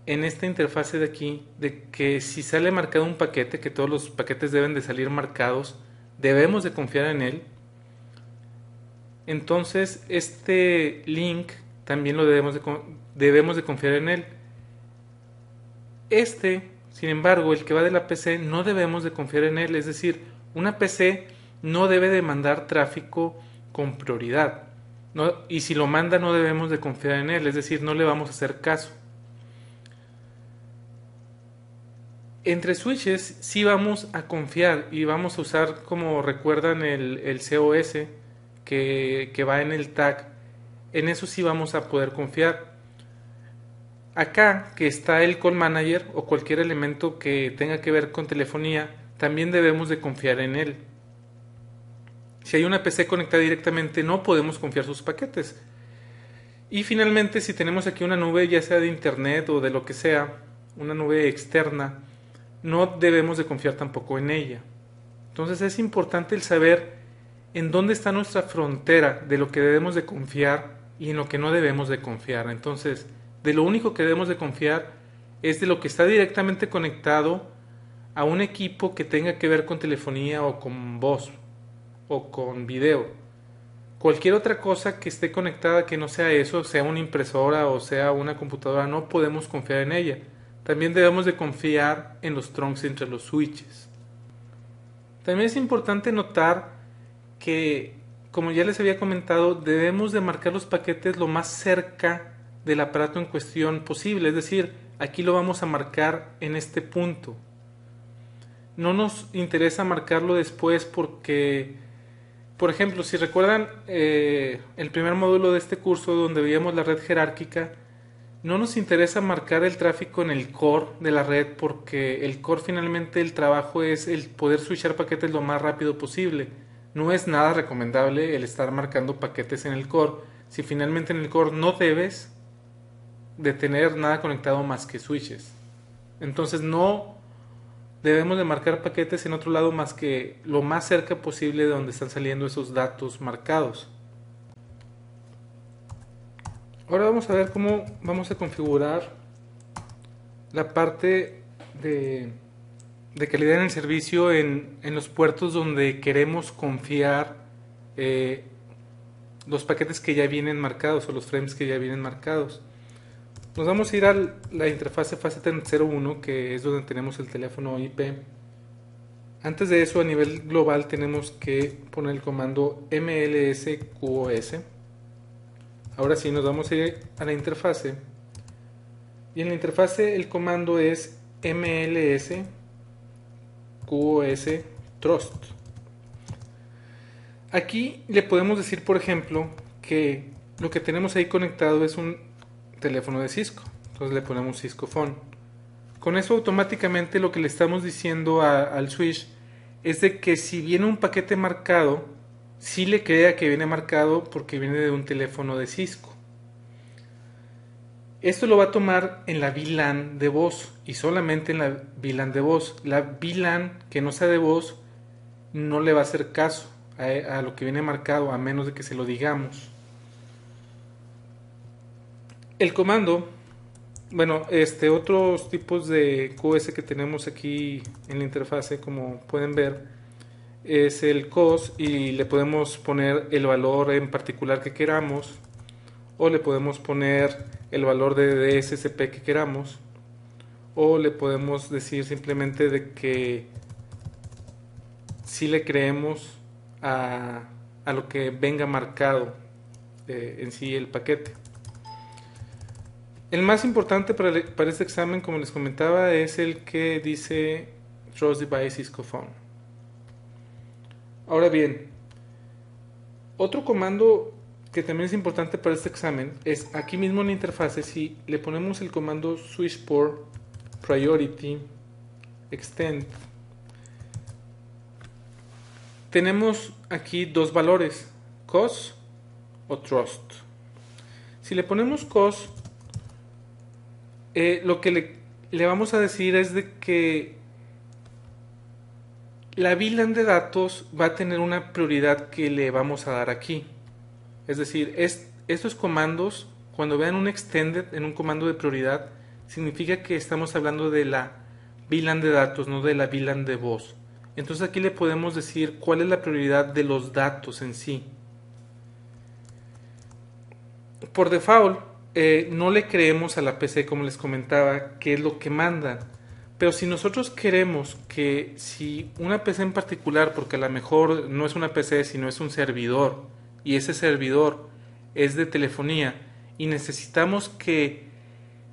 Speaker 1: en esta interfase de aquí, de que si sale marcado un paquete, que todos los paquetes deben de salir marcados, debemos de confiar en él. Entonces este link también lo debemos de confiar en él. Sin embargo, el que va de la PC, no debemos de confiar en él. Es decir, una PC no debe de mandar tráfico con prioridad, ¿no? Y si lo manda, no debemos de confiar en él. Es decir, no le vamos a hacer caso. Entre switches sí vamos a confiar y vamos a usar, como recuerdan, el COS que va en el tag. En eso sí vamos a poder confiar. Acá que está el Call Manager o cualquier elemento que tenga que ver con telefonía, también debemos de confiar en él. Si hay una PC conectada directamente, no podemos confiar sus paquetes. Y finalmente, si tenemos aquí una nube, ya sea de internet o de lo que sea, una nube externa, no debemos de confiar tampoco en ella. Entonces es importante el saber en dónde está nuestra frontera de lo que debemos de confiar y en lo que no debemos de confiar. Entonces, de lo único que debemos de confiar es de lo que está directamente conectado a un equipo que tenga que ver con telefonía o con voz o con video. Cualquier otra cosa que esté conectada que no sea eso, sea una impresora o sea una computadora, no podemos confiar en ella. También debemos de confiar en los trunks entre los switches. También es importante notar que, como ya les había comentado, debemos de marcar los paquetes lo más cerca del aparato en cuestión posible. Es decir, aquí lo vamos a marcar en este punto. No nos interesa marcarlo después porque, por ejemplo, si recuerdan el primer módulo de este curso donde veíamos la red jerárquica, no nos interesa marcar el tráfico en el core de la red, porque el core finalmente el trabajo es el poder switchar paquetes lo más rápido posible. No es nada recomendable el estar marcando paquetes en el core si finalmente en el core no debes de tener nada conectado más que switches. Entonces no debemos de marcar paquetes en otro lado más que lo más cerca posible de donde están saliendo esos datos marcados. Ahora vamos a ver cómo vamos a configurar la parte de calidad en el servicio en los puertos donde queremos confiar los paquetes que ya vienen marcados o los frames que ya vienen marcados. Nos vamos a ir a la interfase FACET01, que es donde tenemos el teléfono IP. Antes de eso, a nivel global, tenemos que poner el comando mlsqos. Ahora sí, nos vamos a ir a la interfase. Y en la interfase el comando es mlsqos trust. Aquí le podemos decir, por ejemplo, que lo que tenemos ahí conectado es un teléfono de Cisco. Entonces le ponemos Cisco Phone. Con eso automáticamente lo que le estamos diciendo al switch es de que si viene un paquete marcado, sí le crea que viene marcado porque viene de un teléfono de Cisco. Esto lo va a tomar en la VLAN de voz y solamente en la VLAN de voz. La VLAN que no sea de voz no le va a hacer caso a lo que viene marcado a menos de que se lo digamos. El comando, bueno, otros tipos de QoS que tenemos aquí en la interfase, como pueden ver, es el COS y le podemos poner el valor en particular que queramos, o le podemos poner el valor de DSCP que queramos, o le podemos decir simplemente de que si le creemos a lo que venga marcado en sí el paquete. El más importante para este examen, como les comentaba, es el que dice Trust Device Cisco Phone. Ahora bien, otro comando que también es importante para este examen es aquí mismo en la interfase. Si le ponemos el comando switchport priority extend, tenemos aquí dos valores, COS o trust. Si le ponemos COS, lo que le vamos a decir es de que la VLAN de datos va a tener una prioridad que le vamos a dar aquí. Es decir, estos comandos, cuando vean un extended en un comando de prioridad, significa que estamos hablando de la VLAN de datos, no de la VLAN de voz. Entonces aquí le podemos decir cuál es la prioridad de los datos en sí. Por default, no le creemos a la PC, como les comentaba, qué es lo que mandan. Pero si nosotros queremos que si una PC en particular, porque a lo mejor no es una PC sino es un servidor, y ese servidor es de telefonía, y necesitamos que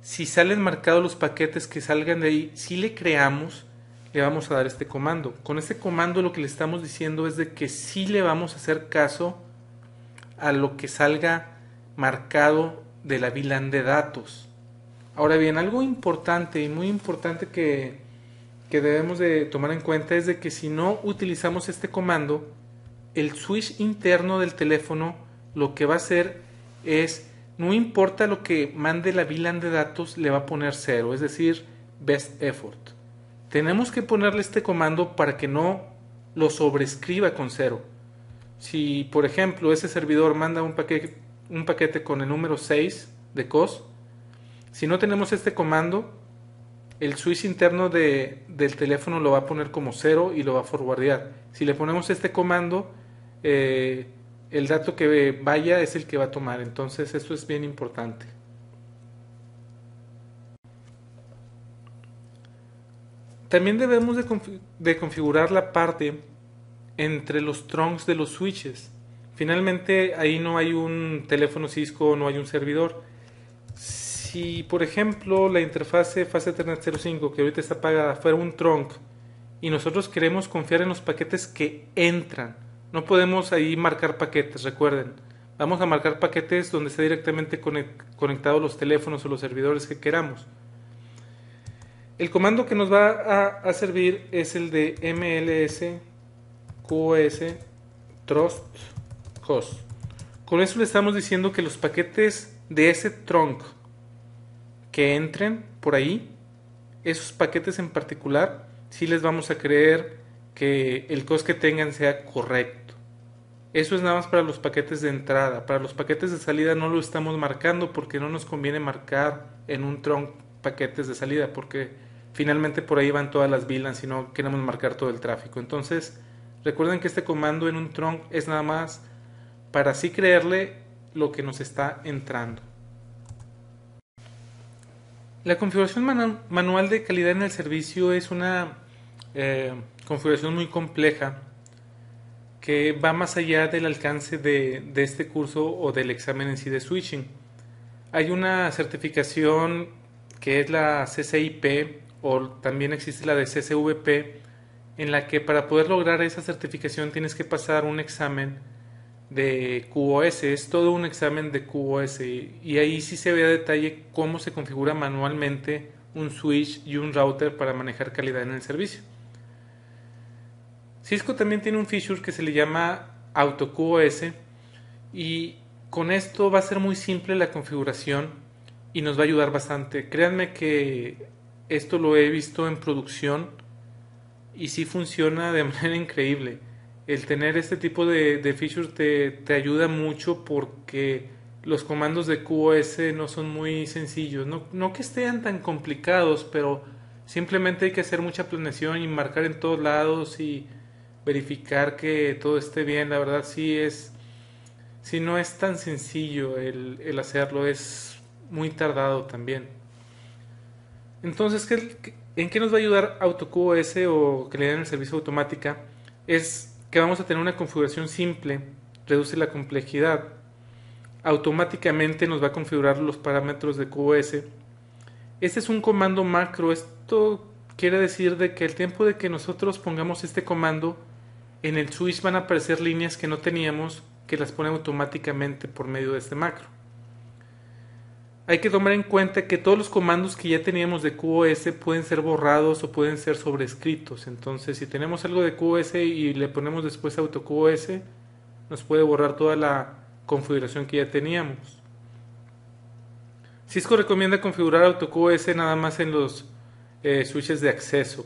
Speaker 1: si salen marcados los paquetes que salgan de ahí, si le creamos, le vamos a dar este comando. Con este comando lo que le estamos diciendo es de que sí le vamos a hacer caso a lo que salga marcado de la VLAN de datos. Ahora bien, algo importante y muy importante que debemos de tomar en cuenta es de que si no utilizamos este comando, el switch interno del teléfono lo que va a hacer es, no importa lo que mande la VLAN de datos, le va a poner 0, es decir, best effort. Tenemos que ponerle este comando para que no lo sobrescriba con 0. Si, por ejemplo, ese servidor manda un paquete con el número 6 de COS, si no tenemos este comando, el switch interno del teléfono lo va a poner como 0 y lo va a forwardear. Si le ponemos este comando, el dato que vaya es el que va a tomar. Entonces esto es bien importante. También debemos de configurar la parte entre los trunks de los switches. Finalmente ahí no hay un teléfono Cisco, no hay un servidor. Si por ejemplo la interfase Fast Ethernet 05 que ahorita está apagada fuera un trunk y nosotros queremos confiar en los paquetes que entran, no podemos ahí marcar paquetes, recuerden, vamos a marcar paquetes donde esté directamente conectados los teléfonos o los servidores que queramos. El comando que nos va a servir es el de mls qos trust cos. Con eso le estamos diciendo que los paquetes de ese trunk que entren por ahí, esos paquetes en particular, sí les vamos a creer que el COS que tengan sea correcto. Eso es nada más para los paquetes de entrada. Para los paquetes de salida no lo estamos marcando porque no nos conviene marcar en un trunk paquetes de salida, porque finalmente por ahí van todas las VLANs y no queremos marcar todo el tráfico. Entonces recuerden que este comando en un trunk es nada más para así creerle lo que nos está entrando. La configuración manual de calidad en el servicio es una configuración muy compleja que va más allá del alcance de este curso o del examen en sí de switching. Hay una certificación que es la CCIP o también existe la de CCVP, en la que para poder lograr esa certificación tienes que pasar un examen de QoS, es todo un examen de QoS y ahí sí se ve a detalle cómo se configura manualmente un switch y un router para manejar calidad en el servicio. Cisco también tiene un feature que se le llama AutoQoS y con esto va a ser muy simple la configuración y nos va a ayudar bastante. Créanme que esto lo he visto en producción y sí funciona de manera increíble. El tener este tipo de features te ayuda mucho porque los comandos de QoS no son muy sencillos. No que estén tan complicados, pero simplemente hay que hacer mucha planeación y marcar en todos lados y verificar que todo esté bien. La verdad sí no es tan sencillo el hacerlo, es muy tardado también. Entonces, ¿en qué nos va a ayudar AutoQoS o calidad en el servicio automática? Es que vamos a tener una configuración simple, reduce la complejidad, automáticamente nos va a configurar los parámetros de QoS. Este es un comando macro, esto quiere decir de que el tiempo de que nosotros pongamos este comando, en el switch van a aparecer líneas que no teníamos, que las pone automáticamente por medio de este macro. Hay que tomar en cuenta que todos los comandos que ya teníamos de QoS pueden ser borrados o pueden ser sobrescritos. Entonces, si tenemos algo de QoS y le ponemos después AutoQoS, nos puede borrar toda la configuración que ya teníamos. Cisco recomienda configurar AutoQoS nada más en los switches de acceso.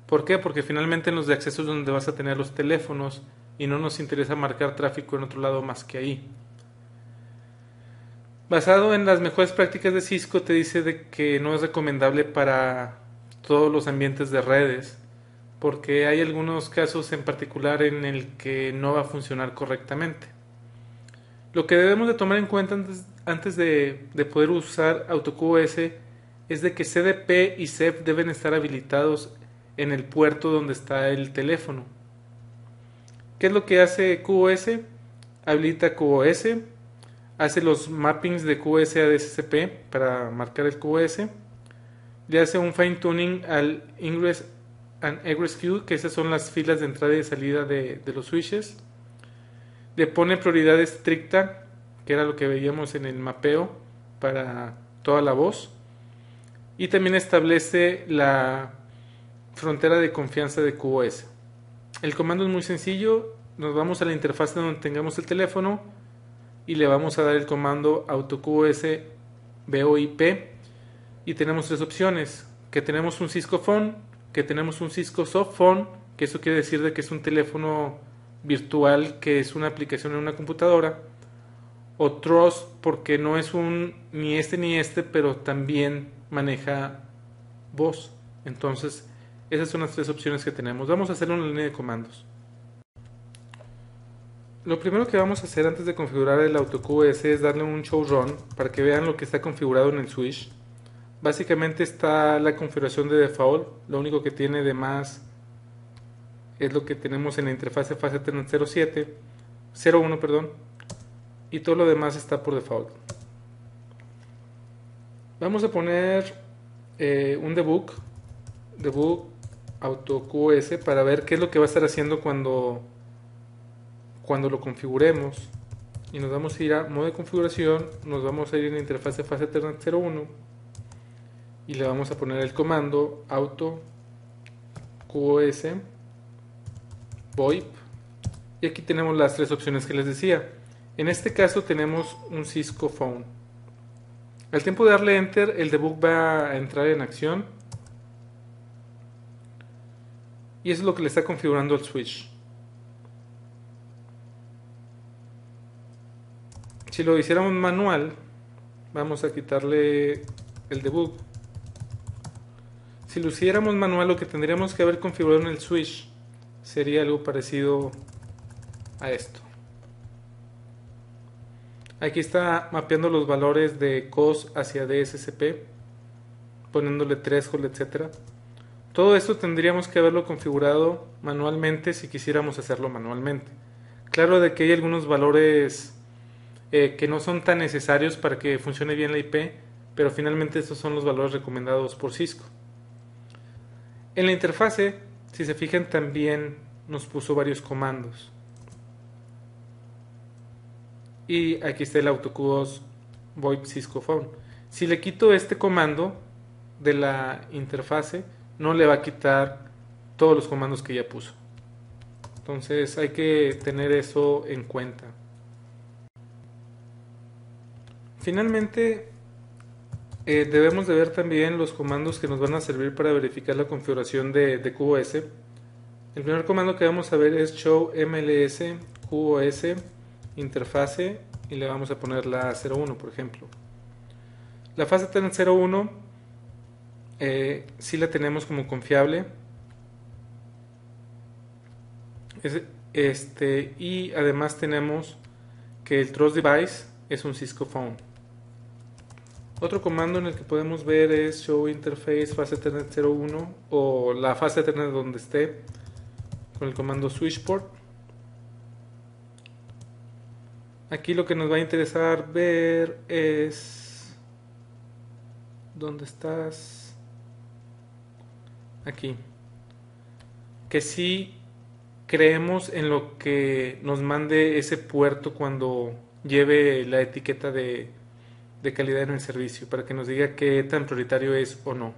Speaker 1: ¿Por qué? Porque finalmente en los de acceso es donde vas a tener los teléfonos y no nos interesa marcar tráfico en otro lado más que ahí. Basado en las mejores prácticas de Cisco te dice de que no es recomendable para todos los ambientes de redes porque hay algunos casos en particular en el que no va a funcionar correctamente. Lo que debemos de tomar en cuenta antes de poder usar AutoQoS es de que CDP y CEP deben estar habilitados en el puerto donde está el teléfono. ¿Qué es lo que hace QoS? Habilita QoS, hace los mappings de QoS a DSCP para marcar el QoS, le hace un fine tuning al ingress and egress queue, que esas son las filas de entrada y salida de los switches, le pone prioridad estricta, que era lo que veíamos en el mapeo para toda la voz, y también establece la frontera de confianza de QoS. El comando es muy sencillo, nos vamos a la interfaz donde tengamos el teléfono y le vamos a dar el comando AutoQoS VoIP y tenemos tres opciones, que tenemos un Cisco Phone, que tenemos un Cisco Soft Phone, que eso quiere decir de que es un teléfono virtual que es una aplicación en una computadora, o Trust porque no es un ni este, pero también maneja voz. Entonces, esas son las tres opciones que tenemos. Vamos a hacer una línea de comandos. Lo primero que vamos a hacer antes de configurar el AutoQoS es darle un show run para que vean lo que está configurado en el switch. Básicamente está la configuración de default, lo único que tiene de más es lo que tenemos en la interfase fase 01, perdón, y todo lo demás está por default. Vamos a poner un debug AutoQoS para ver qué es lo que va a estar haciendo cuando lo configuremos, y nos vamos a ir a modo de configuración, nos vamos a ir en la interfase fase Ethernet 01 y le vamos a poner el comando AutoQoS VoIP, y aquí tenemos las tres opciones que les decía. En este caso tenemos un Cisco Phone. Al tiempo de darle Enter, el debug va a entrar en acción y eso es lo que le está configurando el switch. Si lo hiciéramos manual, vamos a quitarle el debug. Si lo hiciéramos manual, lo que tendríamos que haber configurado en el switch sería algo parecido a esto. Aquí está mapeando los valores de COS hacia DSCP, poniéndole threshold, etc. Todo esto tendríamos que haberlo configurado manualmente si quisiéramos hacerlo manualmente. Claro de que hay algunos valores que no son tan necesarios para que funcione bien la IP, pero finalmente estos son los valores recomendados por Cisco. En la interfase, si se fijan, también nos puso varios comandos. y aquí está el AutoQoS VoIP Cisco Phone. Si le quito este comando de la interfase, no le va a quitar todos los comandos que ya puso. Entonces hay que tener eso en cuenta. Finalmente, debemos de ver también los comandos que nos van a servir para verificar la configuración de QoS. El primer comando que vamos a ver es show mls QoS interfase y le vamos a poner la 01, por ejemplo. La fase Ethernet 01 sí la tenemos como confiable. Y además tenemos que el Trust Device es un Cisco Phone. Otro comando en el que podemos ver es show interface fase Ethernet 01 o la fase Ethernet donde esté con el comando switchport. Aquí lo que nos va a interesar ver es ¿dónde estás? Aquí. Que sí creemos en lo que nos mande ese puerto cuando lleve la etiqueta de calidad en el servicio, para que nos diga qué tan prioritario es o no.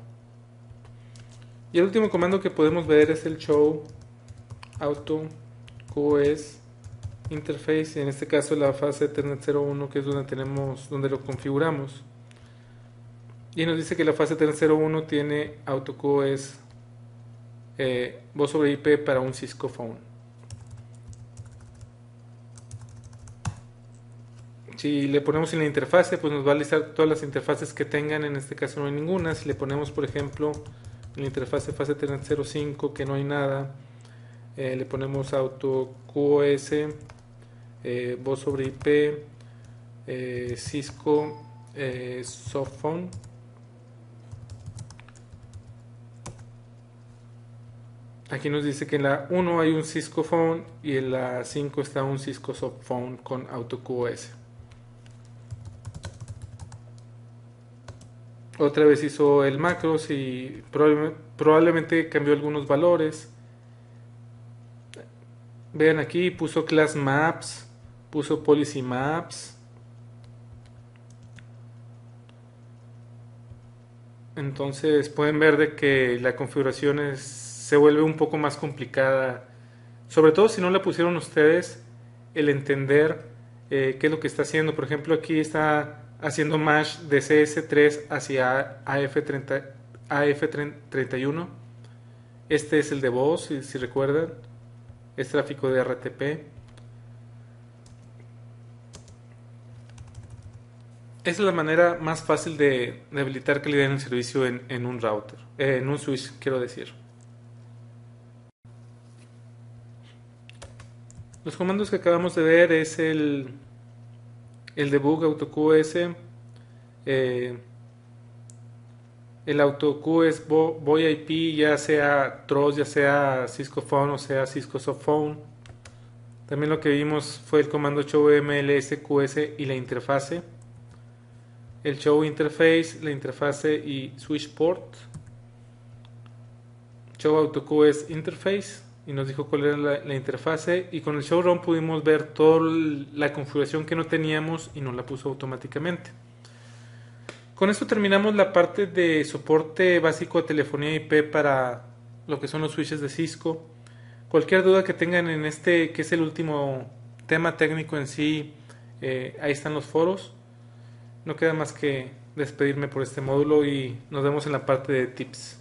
Speaker 1: Y el último comando que podemos ver es el show auto QoS interface, y en este caso la fase Ethernet 01, que es donde lo configuramos, y nos dice que la fase Ethernet 01 tiene AutoQoS voz sobre IP para un Cisco Phone. Si le ponemos en la interfase, pues nos va a listar todas las interfaces que tengan. En este caso no hay ninguna. Si le ponemos, por ejemplo, en la interfase fase Ethernet 05, que no hay nada, le ponemos AutoQoS voz sobre IP Cisco Softphone. Aquí nos dice que en la 1 hay un Cisco Phone y en la 5 está un Cisco Softphone con AutoQoS. Otra vez hizo el macros y probablemente cambió algunos valores. Vean aquí, puso class maps, puso policy maps. Entonces pueden ver de que la configuración se vuelve un poco más complicada, sobre todo si no la pusieron ustedes, el entender qué es lo que está haciendo. Por ejemplo, aquí está haciendo mash de CS3 hacia AF31. Este es el de voz, si recuerdan, es tráfico de RTP. Esa es la manera más fácil de habilitar calidad en el servicio en un router, en un switch, quiero decir. Los comandos que acabamos de ver es el debug AutoQoS, el AutoQoS VoIP, ya sea Trust, ya sea Cisco Phone o sea Cisco Softphone. También lo que vimos fue el comando show mls QoS y la interfase, el show interface, la interfase y switch port, show AutoQoS interface, y nos dijo cuál era la interfase, y con el showrun pudimos ver toda la configuración que no teníamos y nos la puso automáticamente. Con esto terminamos la parte de soporte básico de telefonía IP para lo que son los switches de Cisco. Cualquier duda que tengan en este, que es el último tema técnico en sí, ahí están los foros. No queda más que despedirme por este módulo y nos vemos en la parte de tips.